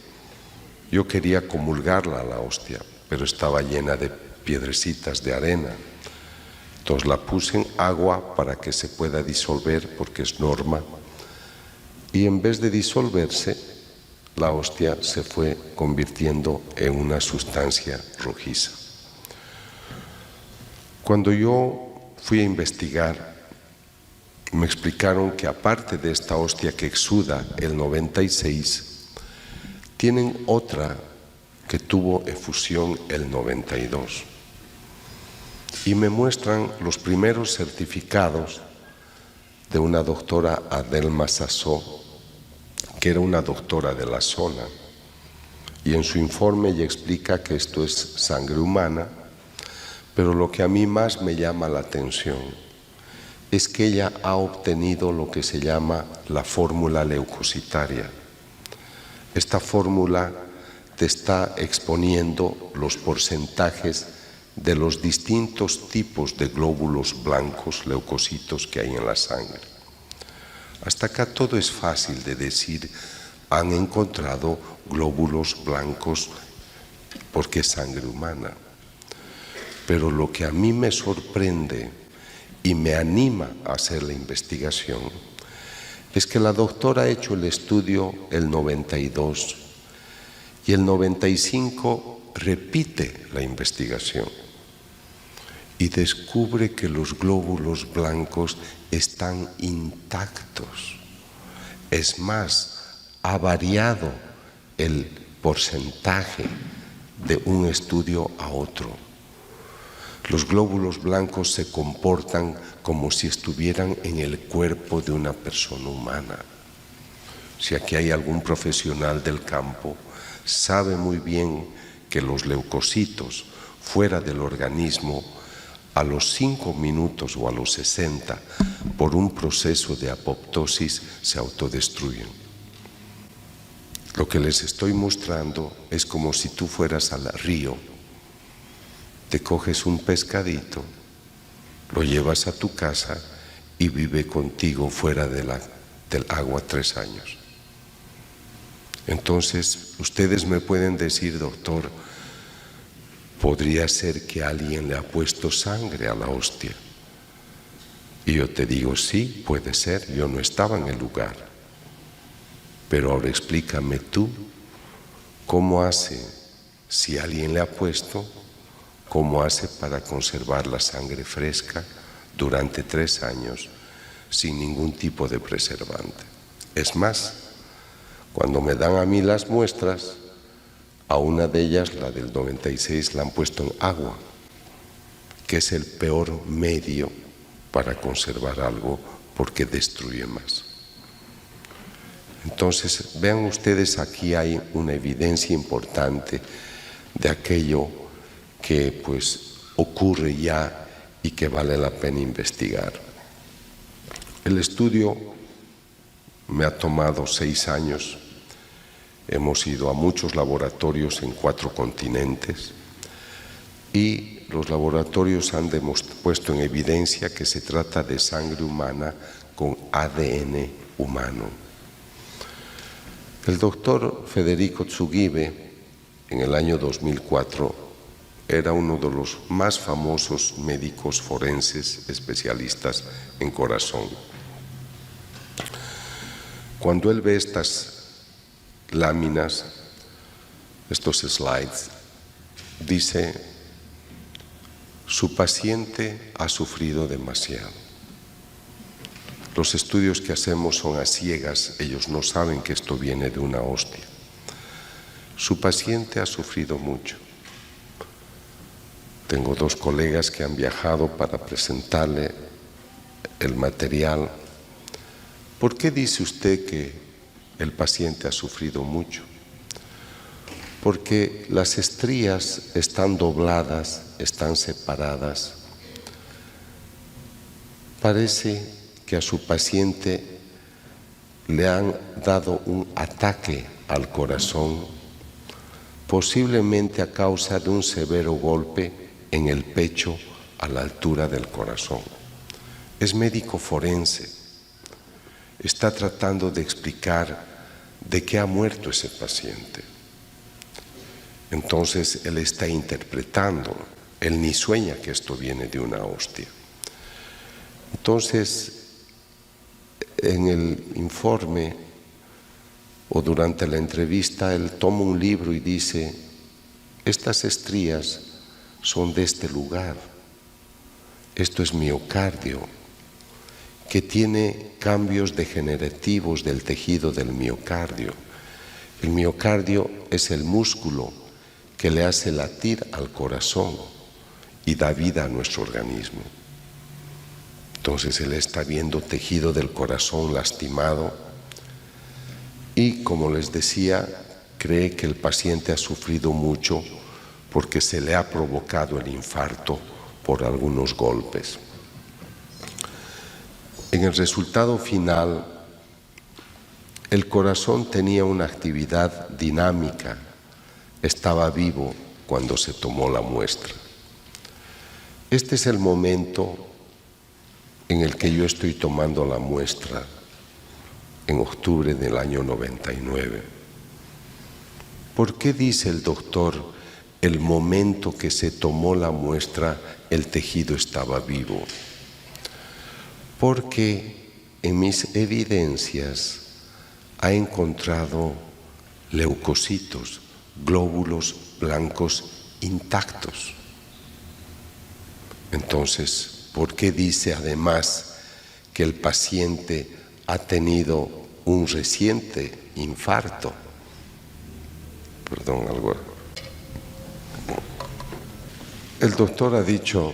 yo quería comulgarla a la hostia, pero estaba llena de piedrecitas de arena. Entonces la puse en agua para que se pueda disolver, porque es norma, y en vez de disolverse, la hostia se fue convirtiendo en una sustancia rojiza. Cuando yo fui a investigar, me explicaron que aparte de esta hostia que exuda el 96, tienen otra que tuvo efusión el 92. Y me muestran los primeros certificados de una doctora Adelma Sassó, que era una doctora de la zona, y en su informe ella explica que esto es sangre humana, pero lo que a mí más me llama la atención es que ella ha obtenido lo que se llama la fórmula leucocitaria. Esta fórmula te está exponiendo los porcentajes de los distintos tipos de glóbulos blancos, leucocitos, que hay en la sangre. Hasta acá todo es fácil de decir, han encontrado glóbulos blancos porque es sangre humana. Pero lo que a mí me sorprende y me anima a hacer la investigación es que la doctora ha hecho el estudio el 92 y el 95 repite la investigación y descubre que los glóbulos blancos están intactos. Es más, ha variado el porcentaje de un estudio a otro. Los glóbulos blancos se comportan como si estuvieran en el cuerpo de una persona humana. Si aquí hay algún profesional del campo, sabe muy bien que los leucocitos fuera del organismo, a los 5 minutos o a los 60, por un proceso de apoptosis, se autodestruyen. Lo que les estoy mostrando es como si tú fueras al río, te coges un pescadito, lo llevas a tu casa y vive contigo fuera del agua 3 años. Entonces, ustedes me pueden decir, doctor, podría ser que alguien le ha puesto sangre a la hostia. Y yo te digo, sí, puede ser, yo no estaba en el lugar. Pero ahora explícame tú, ¿cómo hace, si alguien le ha puesto, cómo hace para conservar la sangre fresca durante 3 años sin ningún tipo de preservante? Es más, cuando me dan a mí las muestras, a una de ellas, la del 96, la han puesto en agua, que es el peor medio para conservar algo porque destruye más. Entonces, vean ustedes, aquí hay una evidencia importante de aquello que pues ocurre ya y que vale la pena investigar. El estudio me ha tomado 6 años. Hemos ido a muchos laboratorios en 4 continentes y los laboratorios han puesto en evidencia que se trata de sangre humana con ADN humano. El doctor Federico Tsugibe, en el año 2004, era uno de los más famosos médicos forenses especialistas en corazón. Cuando él ve estas láminas, estos slides, dice: su paciente ha sufrido demasiado. Los estudios que hacemos son a ciegas, ellos no saben que esto viene de una hostia. Su paciente ha sufrido mucho. Tengo 2 colegas que han viajado para presentarle el material. ¿Por qué dice usted que el paciente ha sufrido mucho? Porque las estrías están dobladas, están separadas. Parece que a su paciente le han dado un ataque al corazón, posiblemente a causa de un severo golpe en el pecho a la altura del corazón. Es médico forense. Está tratando de explicar de qué ha muerto ese paciente. Entonces él está interpretando, él ni sueña que esto viene de una hostia. Entonces, en el informe o durante la entrevista, él toma un libro y dice: estas estrías son de este lugar, esto es miocardio, que tiene cambios degenerativos del tejido del miocardio. El miocardio es el músculo que le hace latir al corazón y da vida a nuestro organismo. Entonces él está viendo tejido del corazón lastimado y, como les decía, cree que el paciente ha sufrido mucho porque se le ha provocado el infarto por algunos golpes. En el resultado final, el corazón tenía una actividad dinámica, estaba vivo cuando se tomó la muestra. Este es el momento en el que yo estoy tomando la muestra, en octubre del año 99. ¿Por qué dice el doctor, el momento que se tomó la muestra, el tejido estaba vivo? Porque en mis evidencias ha encontrado leucocitos, glóbulos blancos intactos. Entonces, ¿por qué dice además que el paciente ha tenido un reciente infarto? Perdón, algo. El doctor ha dicho,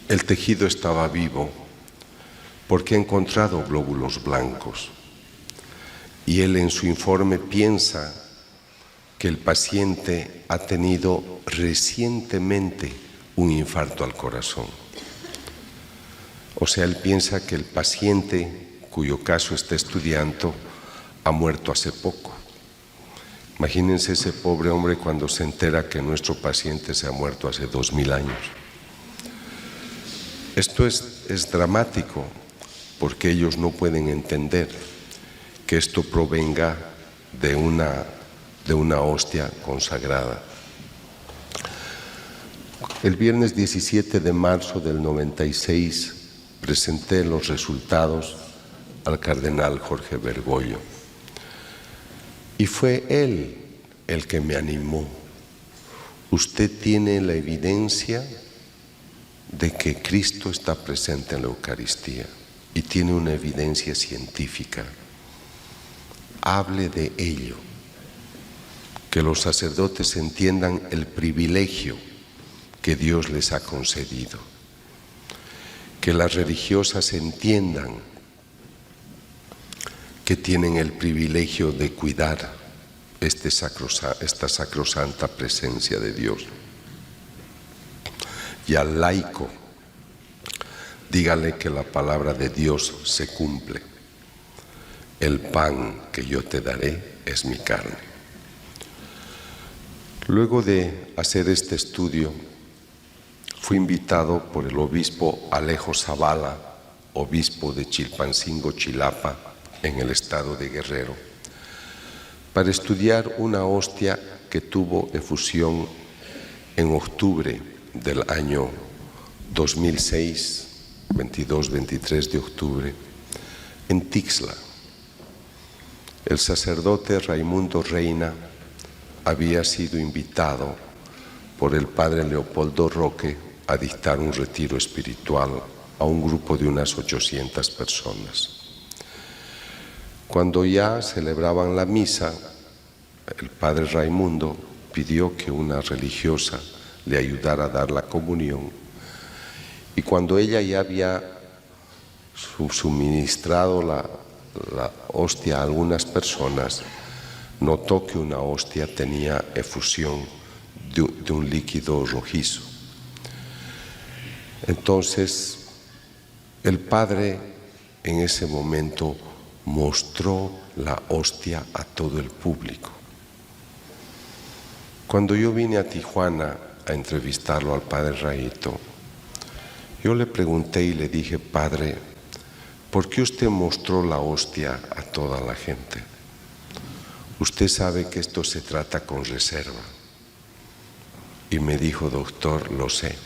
el tejido estaba vivo porque ha encontrado glóbulos blancos. Y él en su informe piensa que el paciente ha tenido recientemente un infarto al corazón. O sea, él piensa que el paciente, cuyo caso está estudiando, ha muerto hace poco. Imagínense ese pobre hombre cuando se entera que nuestro paciente se ha muerto hace 2000 años. Esto es dramático, porque ellos no pueden entender que esto provenga de una hostia consagrada. El viernes 17 de marzo del 96 presenté los resultados al cardenal Jorge Bergoglio. Y fue él el que me animó. Usted tiene la evidencia de que Cristo está presente en la Eucaristía y tiene una evidencia científica. Hable de ello, que los sacerdotes entiendan el privilegio que Dios les ha concedido, que las religiosas entiendan que tienen el privilegio de cuidar esta sacrosanta presencia de Dios. Y al laico, dígale que la palabra de Dios se cumple. El pan que yo te daré es mi carne. Luego de hacer este estudio, fui invitado por el obispo Alejo Zavala, obispo de Chilpancingo, Chilapa, en el estado de Guerrero, para estudiar una hostia que tuvo efusión en octubre del año 2006, 22-23 de octubre, en Tixla. El sacerdote Raimundo Reina había sido invitado por el padre Leopoldo Roque a dictar un retiro espiritual a un grupo de unas 800 personas. Cuando ya celebraban la misa, el padre Raimundo pidió que una religiosa le ayudara a dar la comunión, y cuando ella ya había suministrado la hostia a algunas personas, notó que una hostia tenía efusión de un líquido rojizo. Entonces, el padre en ese momento mostró la hostia a todo el público. Cuando yo vine a Tijuana a entrevistarlo al padre Raito, yo le pregunté y le dije: padre, ¿por qué usted mostró la hostia a toda la gente? Usted sabe que esto se trata con reserva. Y me dijo: doctor, lo sé,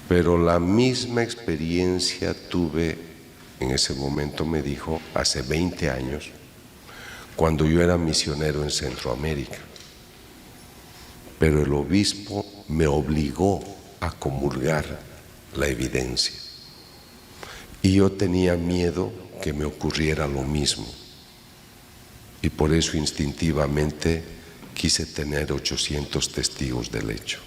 pero la misma experiencia tuve, en ese momento me dijo, hace 20 años, cuando yo era misionero en Centroamérica. Pero el obispo me obligó a comulgar la evidencia. Y yo tenía miedo que me ocurriera lo mismo. Y por eso instintivamente quise tener 800 testigos del hecho.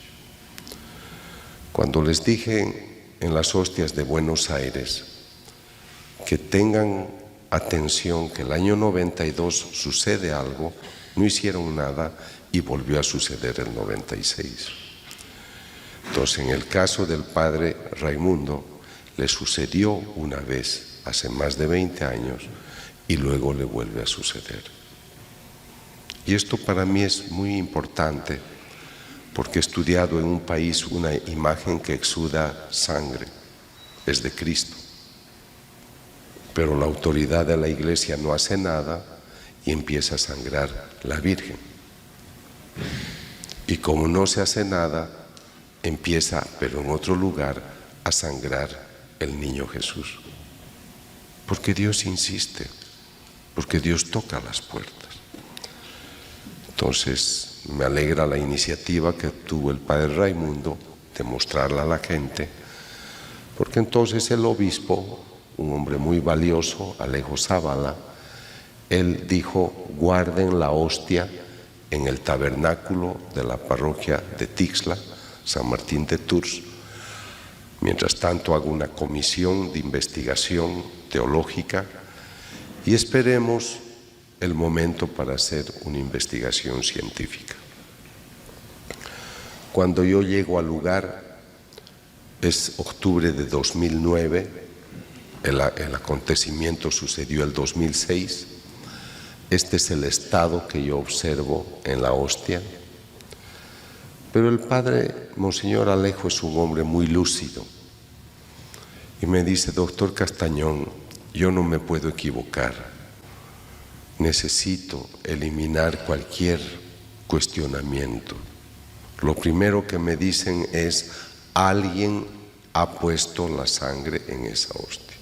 Cuando les dije en las hostias de Buenos Aires que tengan atención, que el año 92 sucede algo, no hicieron nada y volvió a suceder el 96. Entonces, en el caso del padre Raimundo, le sucedió una vez hace más de 20 años y luego le vuelve a suceder. Y esto para mí es muy importante porque he estudiado en un país una imagen que exuda sangre, es de Cristo. Pero la autoridad de la Iglesia no hace nada y empieza a sangrar la Virgen. Y como no se hace nada, empieza, pero en otro lugar, a sangrar el niño Jesús. Porque Dios insiste, porque Dios toca las puertas. Entonces, me alegra la iniciativa que tuvo el padre Raimundo de mostrarla a la gente, porque entonces el obispo, un hombre muy valioso, Alejo Zavala, él dijo: guarden la hostia en el tabernáculo de la parroquia de Tixla, San Martín de Tours. Mientras tanto hago una comisión de investigación teológica y esperemos el momento para hacer una investigación científica. Cuando yo llego al lugar, es octubre de 2009, el acontecimiento sucedió el 2006, este es el estado que yo observo en la hostia. Pero el padre Monseñor Alejo es un hombre muy lúcido y me dice: doctor Castañón, yo no me puedo equivocar, necesito eliminar cualquier cuestionamiento. Lo primero que me dicen es: alguien ha puesto la sangre en esa hostia.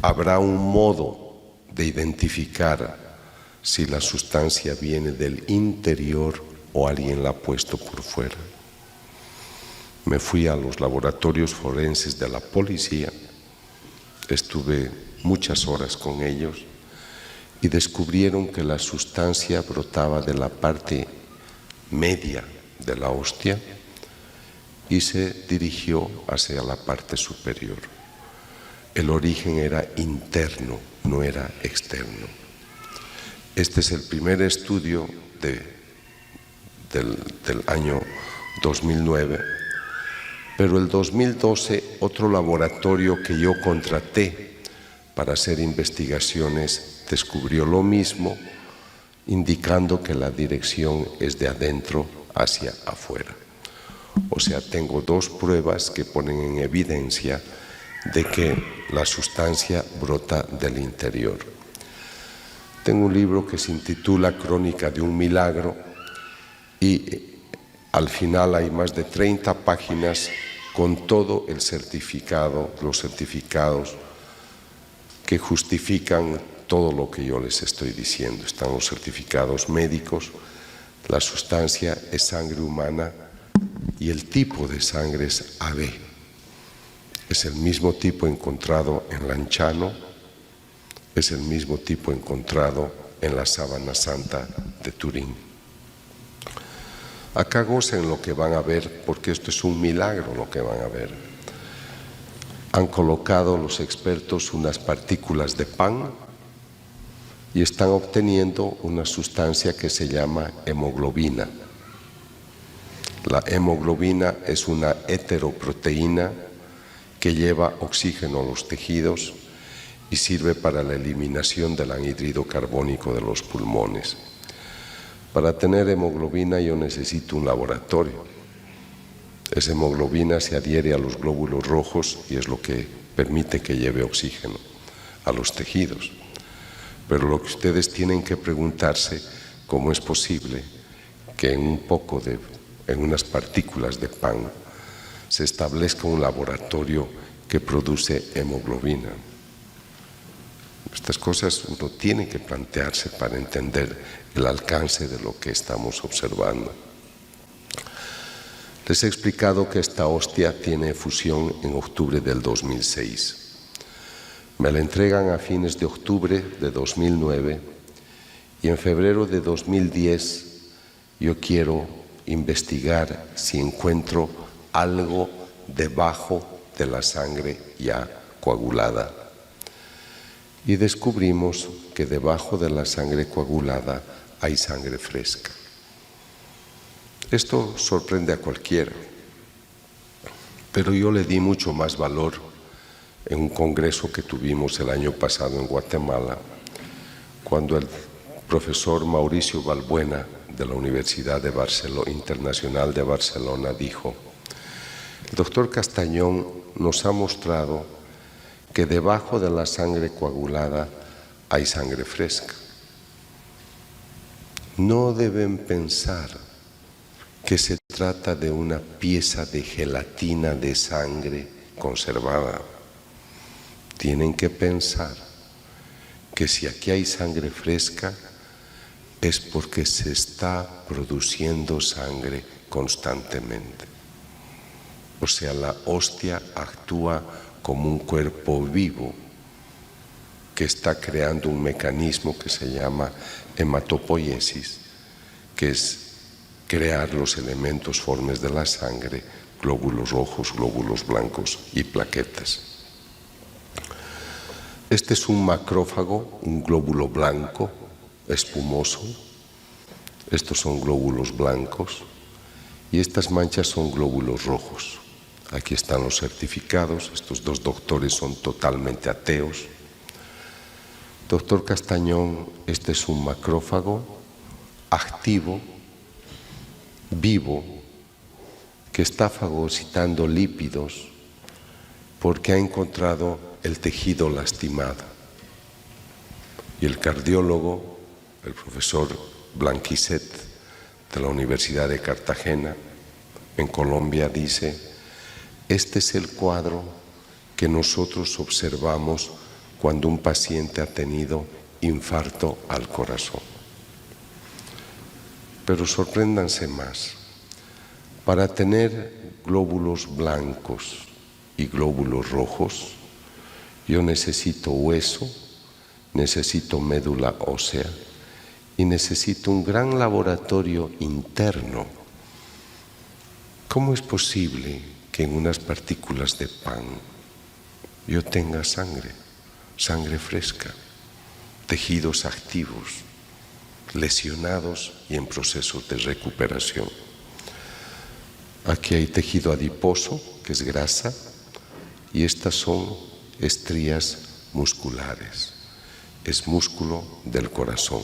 Habrá un modo de identificar si la sustancia viene del interior o alguien la ha puesto por fuera. Me fui a los laboratorios forenses de la policía, estuve muchas horas con ellos y descubrieron que la sustancia brotaba de la parte media de la hostia y se dirigió hacia la parte superior. El origen era interno, no era externo. Este es el primer estudio del año 2009, pero el 2012 otro laboratorio que yo contraté para hacer investigaciones descubrió lo mismo, indicando que la dirección es de adentro hacia afuera. O sea, tengo dos pruebas que ponen en evidencia de que la sustancia brota del interior. Tengo un libro que se intitula Crónica de un milagro y al final hay más de 30 páginas con todo el certificado, los certificados que justifican todo lo que yo les estoy diciendo. Están los certificados médicos, la sustancia es sangre humana y el tipo de sangre es AB. Es el mismo tipo encontrado en Lanciano, es el mismo tipo encontrado en la Sábana Santa de Turín. Acá gocen lo que van a ver, porque esto es un milagro lo que van a ver. Han colocado los expertos unas partículas de pan y están obteniendo una sustancia que se llama hemoglobina. La hemoglobina es una heteroproteína que lleva oxígeno a los tejidos y sirve para la eliminación del anhídrido carbónico de los pulmones. Para tener hemoglobina yo necesito un laboratorio. Esa hemoglobina se adhiere a los glóbulos rojos y es lo que permite que lleve oxígeno a los tejidos. Pero lo que ustedes tienen que preguntarse, ¿cómo es posible que en unas partículas de pan se establezca un laboratorio que produce hemoglobina? Estas cosas uno tiene que plantearse para entender el alcance de lo que estamos observando. Les he explicado que esta hostia tiene efusión en octubre del 2006. Me la entregan a fines de octubre de 2009 y en febrero de 2010 yo quiero investigar si encuentro algo debajo de la sangre ya coagulada. Y descubrimos que debajo de la sangre coagulada hay sangre fresca. Esto sorprende a cualquiera, pero yo le di mucho más valor en un congreso que tuvimos el año pasado en Guatemala, cuando el profesor Mauricio Balbuena de la Universidad Internacional de Barcelona dijo: el doctor Castañón nos ha mostrado que debajo de la sangre coagulada hay sangre fresca. No deben pensar que se trata de una pieza de gelatina de sangre conservada. Tienen que pensar que si aquí hay sangre fresca es porque se está produciendo sangre constantemente. O sea, la hostia actúa como un cuerpo vivo que está creando un mecanismo que se llama hematopoiesis, que es crear los elementos formes de la sangre, glóbulos rojos, glóbulos blancos y plaquetas. Este es un macrófago, un glóbulo blanco, espumoso. Estos son glóbulos blancos y estas manchas son glóbulos rojos. Aquí están los certificados. Estos dos doctores son totalmente ateos. Doctor Castañón, este es un macrófago activo, vivo, que está fagocitando lípidos porque ha encontrado el tejido lastimado. Y el cardiólogo, el profesor Blanquiset de la Universidad de Cartagena, en Colombia, dice: este es el cuadro que nosotros observamos cuando un paciente ha tenido infarto al corazón. Pero sorpréndanse más. Para tener glóbulos blancos y glóbulos rojos, yo necesito hueso, necesito médula ósea y necesito un gran laboratorio interno. ¿Cómo es posible que en unas partículas de pan yo tenga sangre fresca, tejidos activos, lesionados y en proceso de recuperación? Aquí hay tejido adiposo, que es grasa, y estas son estrías musculares. Es músculo del corazón.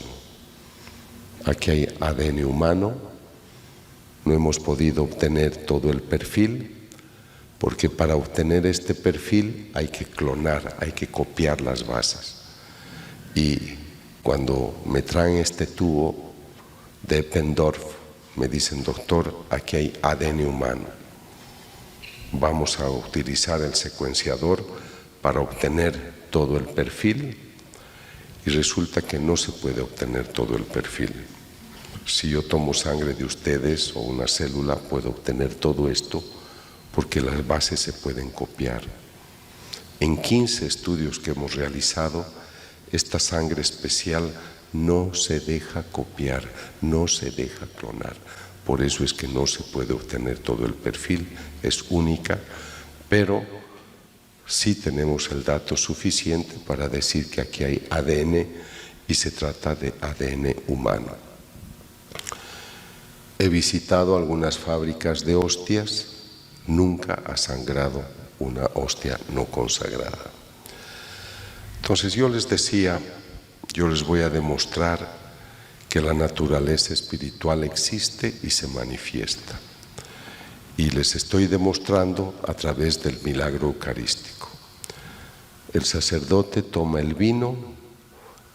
Aquí hay ADN humano. No hemos podido obtener todo el perfil, porque para obtener este perfil hay que clonar, hay que copiar las bases. Y cuando me traen este tubo de Eppendorf, me dicen: doctor, aquí hay ADN humano. Vamos a utilizar el secuenciador para obtener todo el perfil, y resulta que no se puede obtener todo el perfil. Si yo tomo sangre de ustedes o una célula, puedo obtener todo esto porque las bases se pueden copiar. En 15 estudios que hemos realizado, esta sangre especial no se deja copiar, no se deja clonar. Por eso es que no se puede obtener todo el perfil, es única, pero sí tenemos el dato suficiente para decir que aquí hay ADN y se trata de ADN humano. He visitado algunas fábricas de hostias, nunca ha sangrado una hostia no consagrada. Entonces yo les decía, yo les voy a demostrar que la naturaleza espiritual existe y se manifiesta. Y les estoy demostrando a través del milagro eucarístico. El sacerdote toma el vino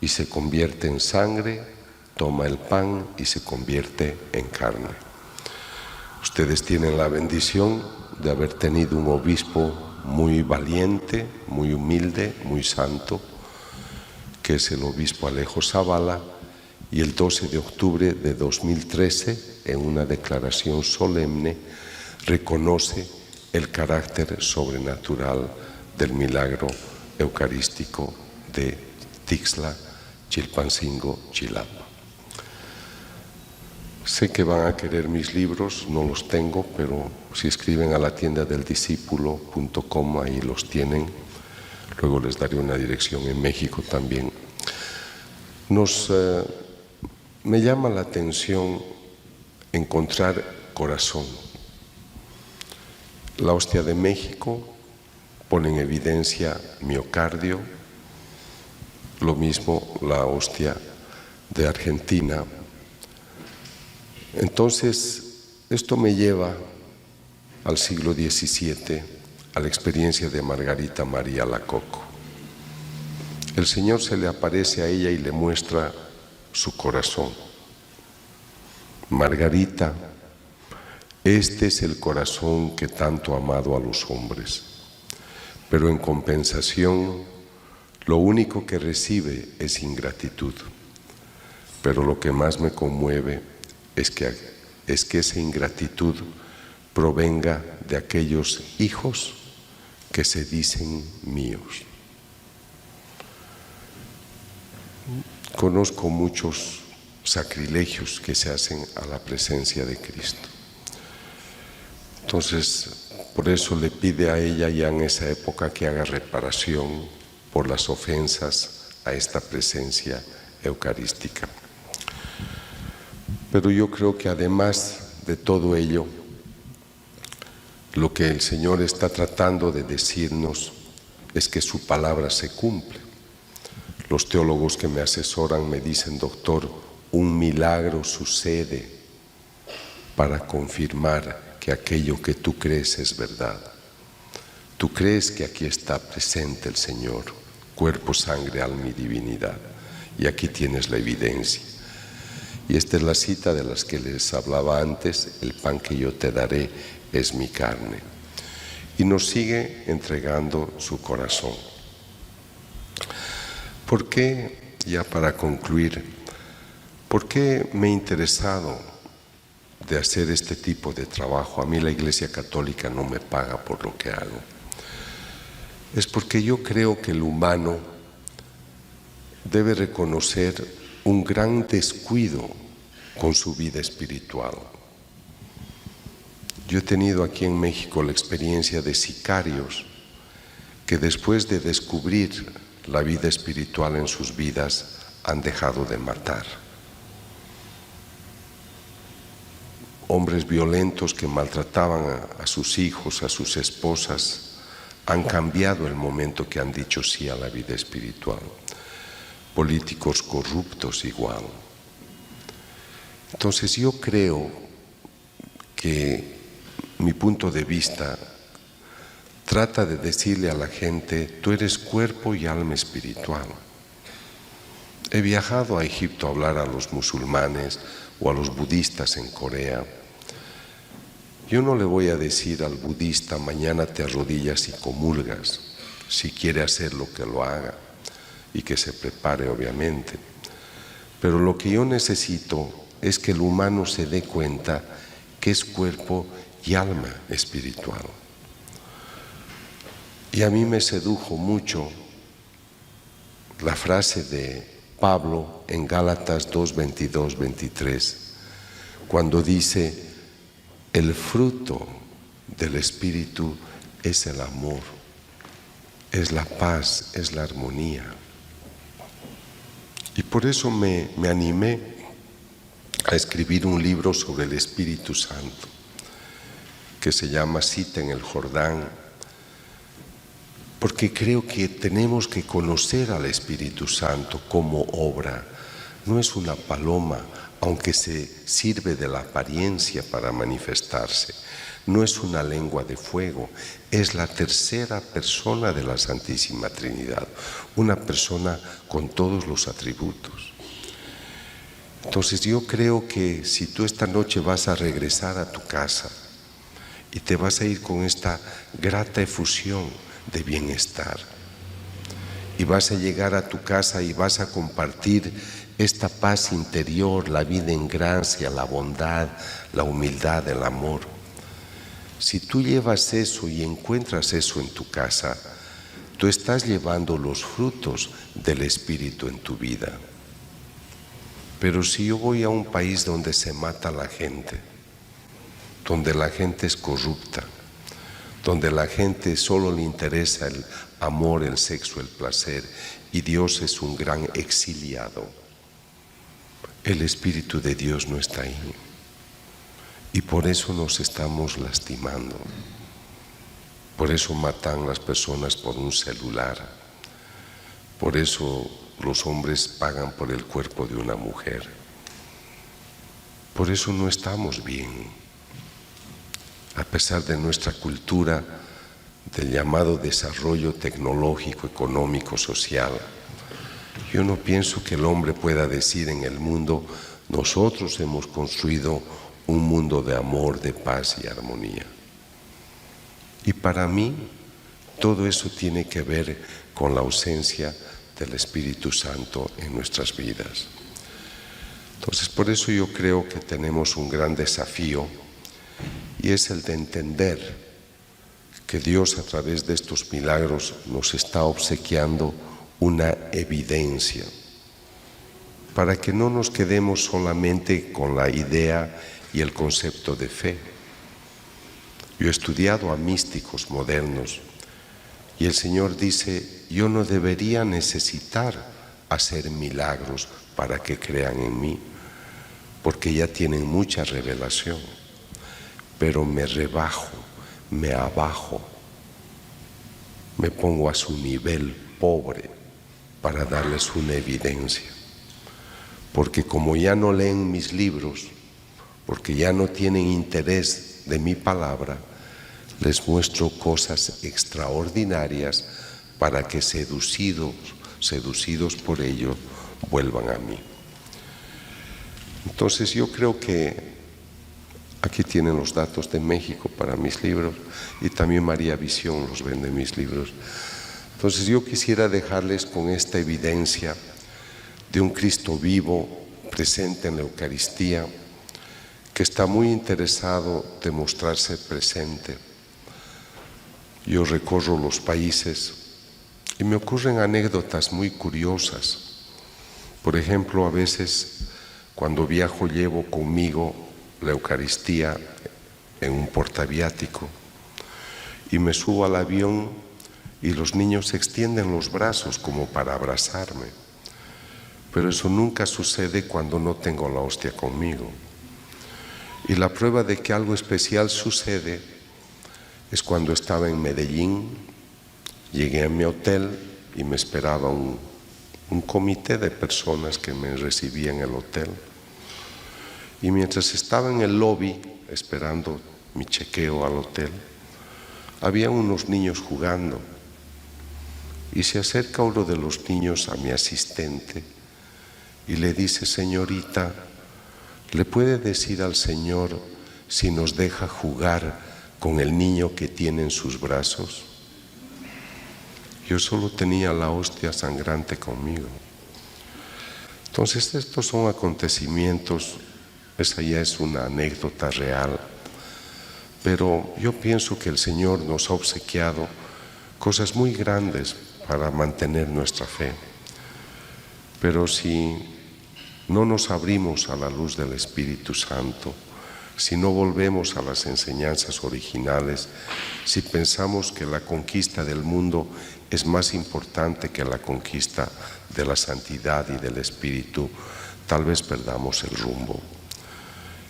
y se convierte en sangre, toma el pan y se convierte en carne. Ustedes tienen la bendición de haber tenido un obispo muy valiente, muy humilde, muy santo, que es el obispo Alejo Zavala, y el 12 de octubre de 2013, en una declaración solemne, reconoce el carácter sobrenatural del milagro eucarístico de Tixla, Chilpancingo, Chilapa. Sé que van a querer mis libros, no los tengo, pero si escriben a la tienda del discípulo.com, ahí los tienen. Luego les daré una dirección en México también. Me llama la atención encontrar corazón. La hostia de México pone en evidencia miocardio, lo mismo la hostia de Argentina. Entonces, esto me lleva al siglo XVII, a la experiencia de Margarita María Lacoco. El Señor se le aparece a ella y le muestra su corazón. Margarita, este es el corazón que tanto ha amado a los hombres, pero en compensación, lo único que recibe es ingratitud. Pero lo que más me conmueve es que esa ingratitud provenga de aquellos hijos que se dicen míos. Conozco muchos sacrilegios que se hacen a la presencia de Cristo. Entonces, por eso le pide a ella ya en esa época que haga reparación por las ofensas a esta presencia eucarística. Pero yo creo que además de todo ello, lo que el Señor está tratando de decirnos es que su palabra se cumple. Los teólogos que me asesoran me dicen: doctor, un milagro sucede para confirmar que aquello que tú crees es verdad. Tú crees que aquí está presente el Señor, cuerpo, sangre, alma y divinidad, y aquí tienes la evidencia. Y esta es la cita de las que les hablaba antes: el pan que yo te daré es mi carne. Y nos sigue entregando su corazón. ¿Por qué, ya para concluir, por qué me he interesado de hacer este tipo de trabajo? A mí la Iglesia Católica no me paga por lo que hago. Es porque yo creo que el humano debe reconocer un gran descuido con su vida espiritual. Yo he tenido aquí en México la experiencia de sicarios que después de descubrir la vida espiritual en sus vidas han dejado de matar. Hombres violentos que maltrataban a sus hijos, a sus esposas, han cambiado el momento que han dicho sí a la vida espiritual. Políticos corruptos igual. Entonces yo creo que mi punto de vista trata de decirle a la gente: tú eres cuerpo y alma espiritual. He viajado a Egipto a hablar a los musulmanes o a los budistas en Corea. Yo no le voy a decir al budista: mañana te arrodillas y comulgas. Si quiere hacerlo, que lo haga y que se prepare, obviamente. Pero lo que yo necesito es que el humano se dé cuenta que es cuerpo y alma espiritual. Y a mí me sedujo mucho la frase de Pablo en Gálatas 2, 22, 23, cuando dice: el fruto del Espíritu es el amor, es la paz, es la armonía. Y por eso me animé a escribir un libro sobre el Espíritu Santo, que se llama Cita en el Jordán, porque creo que tenemos que conocer al Espíritu Santo como obra. No es una paloma, aunque se sirve de la apariencia para manifestarse. No es una lengua de fuego, es la tercera persona de la Santísima Trinidad, una persona con todos los atributos. Entonces yo creo que si tú esta noche vas a regresar a tu casa y te vas a ir con esta grata efusión de bienestar, y vas a llegar a tu casa y vas a compartir esta paz interior, la vida en gracia, la bondad, la humildad, el amor. Si tú llevas eso y encuentras eso en tu casa, tú estás llevando los frutos del Espíritu en tu vida. Pero si yo voy a un país donde se mata la gente, donde la gente es corrupta, donde la gente solo le interesa el amor, el sexo, el placer, y Dios es un gran exiliado, el Espíritu de Dios no está ahí. Y por eso nos estamos lastimando. Por eso matan las personas por un celular. Por eso los hombres pagan por el cuerpo de una mujer. Por eso no estamos bien. A pesar de nuestra cultura, del llamado desarrollo tecnológico, económico, social, yo no pienso que el hombre pueda decir en el mundo: nosotros hemos construido un mundo de amor, de paz y armonía. Y para mí, todo eso tiene que ver con la ausencia del Espíritu Santo en nuestras vidas. Entonces, por eso yo creo que tenemos un gran desafío, y es el de entender que Dios, a través de estos milagros, nos está obsequiando una evidencia, para que no nos quedemos solamente con la idea y el concepto de fe. Yo he estudiado a místicos modernos y el Señor dice: yo no debería necesitar hacer milagros para que crean en mí, porque ya tienen mucha revelación, pero me rebajo, me abajo, me pongo a su nivel pobre para darles una evidencia, porque como ya no leen mis libros, porque ya no tienen interés de mi palabra, les muestro cosas extraordinarias para que seducidos por ello, vuelvan a mí. Entonces yo creo que aquí tienen los datos de México para mis libros, y también María Visión los vende mis libros. Entonces yo quisiera dejarles con esta evidencia de un Cristo vivo, presente en la Eucaristía, que está muy interesado de mostrarse presente. Yo recorro los países y me ocurren anécdotas muy curiosas. Por ejemplo, a veces cuando viajo llevo conmigo la Eucaristía en un portaviático y me subo al avión y los niños extienden los brazos como para abrazarme. Pero eso nunca sucede cuando no tengo la hostia conmigo. Y la prueba de que algo especial sucede es cuando estaba en Medellín, llegué a mi hotel y me esperaba un comité de personas que me recibían en el hotel. Y mientras estaba en el lobby esperando mi chequeo al hotel, había unos niños jugando. Y se acerca uno de los niños a mi asistente y le dice: señorita, ¿le puede decir al Señor si nos deja jugar con el niño que tiene en sus brazos? Yo solo tenía la hostia sangrante conmigo. Entonces estos son acontecimientos, esa ya es una anécdota real, pero yo pienso que el Señor nos ha obsequiado cosas muy grandes para mantener nuestra fe. Pero si no nos abrimos a la luz del Espíritu Santo, si no volvemos a las enseñanzas originales, si pensamos que la conquista del mundo es más importante que la conquista de la santidad y del Espíritu, tal vez perdamos el rumbo.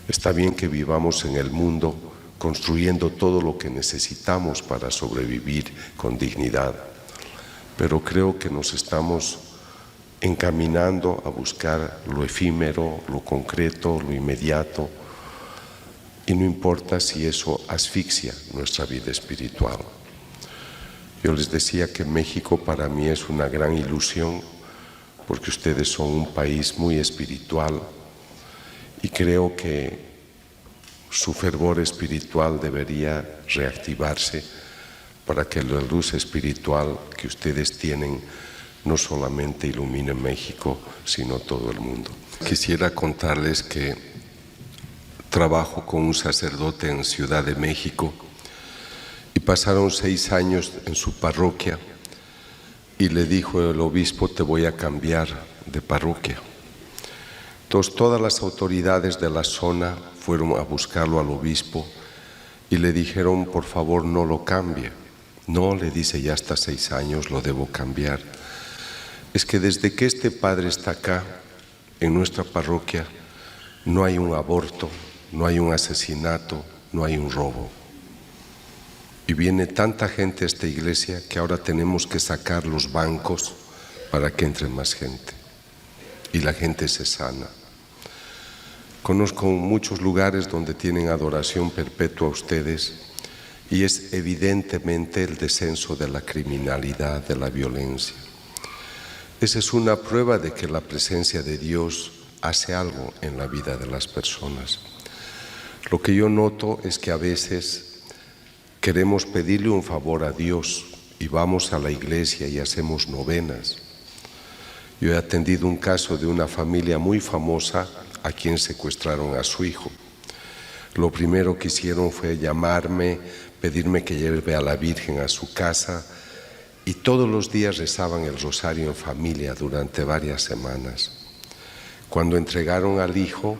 Está bien que vivamos en el mundo construyendo todo lo que necesitamos para sobrevivir con dignidad, pero creo que nos estamos encaminando a buscar lo efímero, lo concreto, lo inmediato, y no importa si eso asfixia nuestra vida espiritual. Yo les decía que México para mí es una gran ilusión, porque ustedes son un país muy espiritual y creo que su fervor espiritual debería reactivarse para que la luz espiritual que ustedes tienen no solamente ilumine México, sino todo el mundo. Quisiera contarles que trabajo con un sacerdote en Ciudad de México y pasaron 6 años en su parroquia y le dijo el obispo: te voy a cambiar de parroquia. Entonces todas las autoridades de la zona fueron a buscarlo al obispo y le dijeron: por favor, no lo cambie. No, le dice, ya hasta 6 años, lo debo cambiar. Es que desde que este padre está acá, en nuestra parroquia, no hay un aborto, no hay un asesinato, no hay un robo. Y viene tanta gente a esta iglesia que ahora tenemos que sacar los bancos para que entre más gente. Y la gente se sana. Conozco muchos lugares donde tienen adoración perpetua ustedes y es evidentemente el descenso de la criminalidad, de la violencia. Esa es una prueba de que la presencia de Dios hace algo en la vida de las personas. Lo que yo noto es que a veces queremos pedirle un favor a Dios y vamos a la iglesia y hacemos novenas. Yo he atendido un caso de una familia muy famosa a quien secuestraron a su hijo. Lo primero que hicieron fue llamarme, pedirme que lleve a la Virgen a su casa y todos los días rezaban el rosario en familia durante varias semanas. Cuando entregaron al hijo,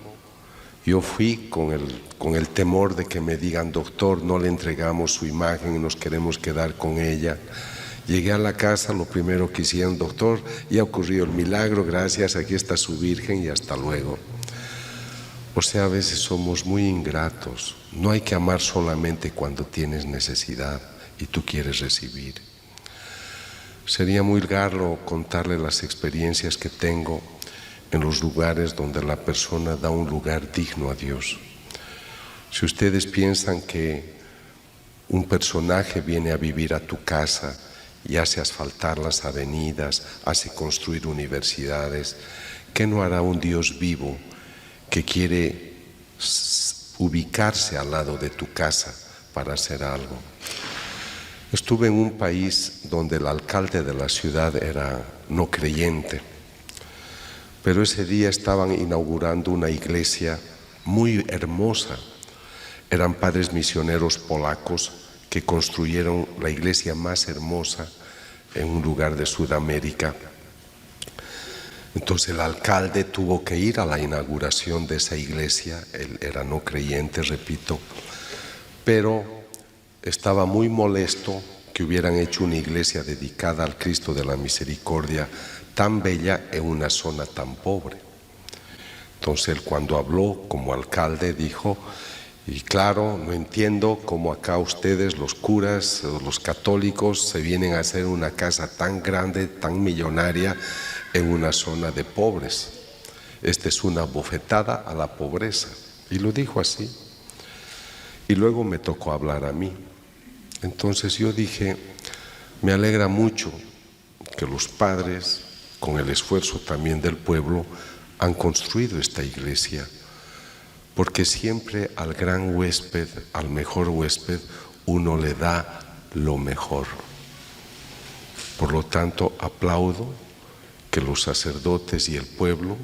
yo fui con el temor de que me digan: doctor, no le entregamos su imagen y nos queremos quedar con ella. Llegué a la casa, lo primero que hicieron: doctor, ya ocurrió el milagro, gracias, aquí está su Virgen y hasta luego. O sea, a veces somos muy ingratos. No hay que amar solamente cuando tienes necesidad y tú quieres recibir. Sería muy largo contarle las experiencias que tengo en los lugares donde la persona da un lugar digno a Dios. Si ustedes piensan que un personaje viene a vivir a tu casa y hace asfaltar las avenidas, hace construir universidades, ¿qué no hará un Dios vivo que quiere ubicarse al lado de tu casa para hacer algo? Estuve en un país donde el alcalde de la ciudad era no creyente, pero ese día estaban inaugurando una iglesia muy hermosa. Eran padres misioneros polacos que construyeron la iglesia más hermosa en un lugar de Sudamérica. Entonces el alcalde tuvo que ir a la inauguración de esa iglesia. Él era no creyente, repito, pero estaba muy molesto que hubieran hecho una iglesia dedicada al Cristo de la Misericordia tan bella en una zona tan pobre. Entonces él, cuando habló como alcalde, dijo: y claro, no entiendo cómo acá ustedes, los curas, los católicos, se vienen a hacer una casa tan grande, tan millonaria, en una zona de pobres. Esta es una bofetada a la pobreza. Y lo dijo así. Y luego me tocó hablar a mí. Entonces yo dije: me alegra mucho que los padres, con el esfuerzo también del pueblo, han construido esta iglesia, porque siempre al gran huésped, al mejor huésped, uno le da lo mejor. Por lo tanto, aplaudo que los sacerdotes y el pueblo,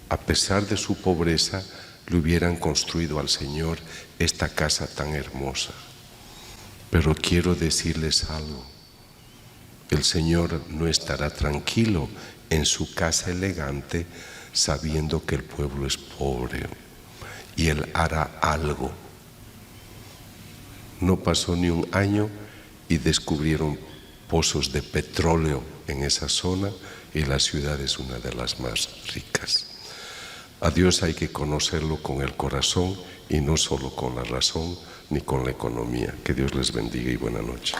a pesar de su pobreza, le hubieran construido al Señor esta casa tan hermosa. Pero quiero decirles algo: el Señor no estará tranquilo en su casa elegante sabiendo que el pueblo es pobre, y Él hará algo. No pasó ni un año y descubrieron pozos de petróleo en esa zona, y la ciudad es una de las más ricas. A Dios hay que conocerlo con el corazón y no solo con la razón ni con la economía. Que Dios les bendiga y buena noche.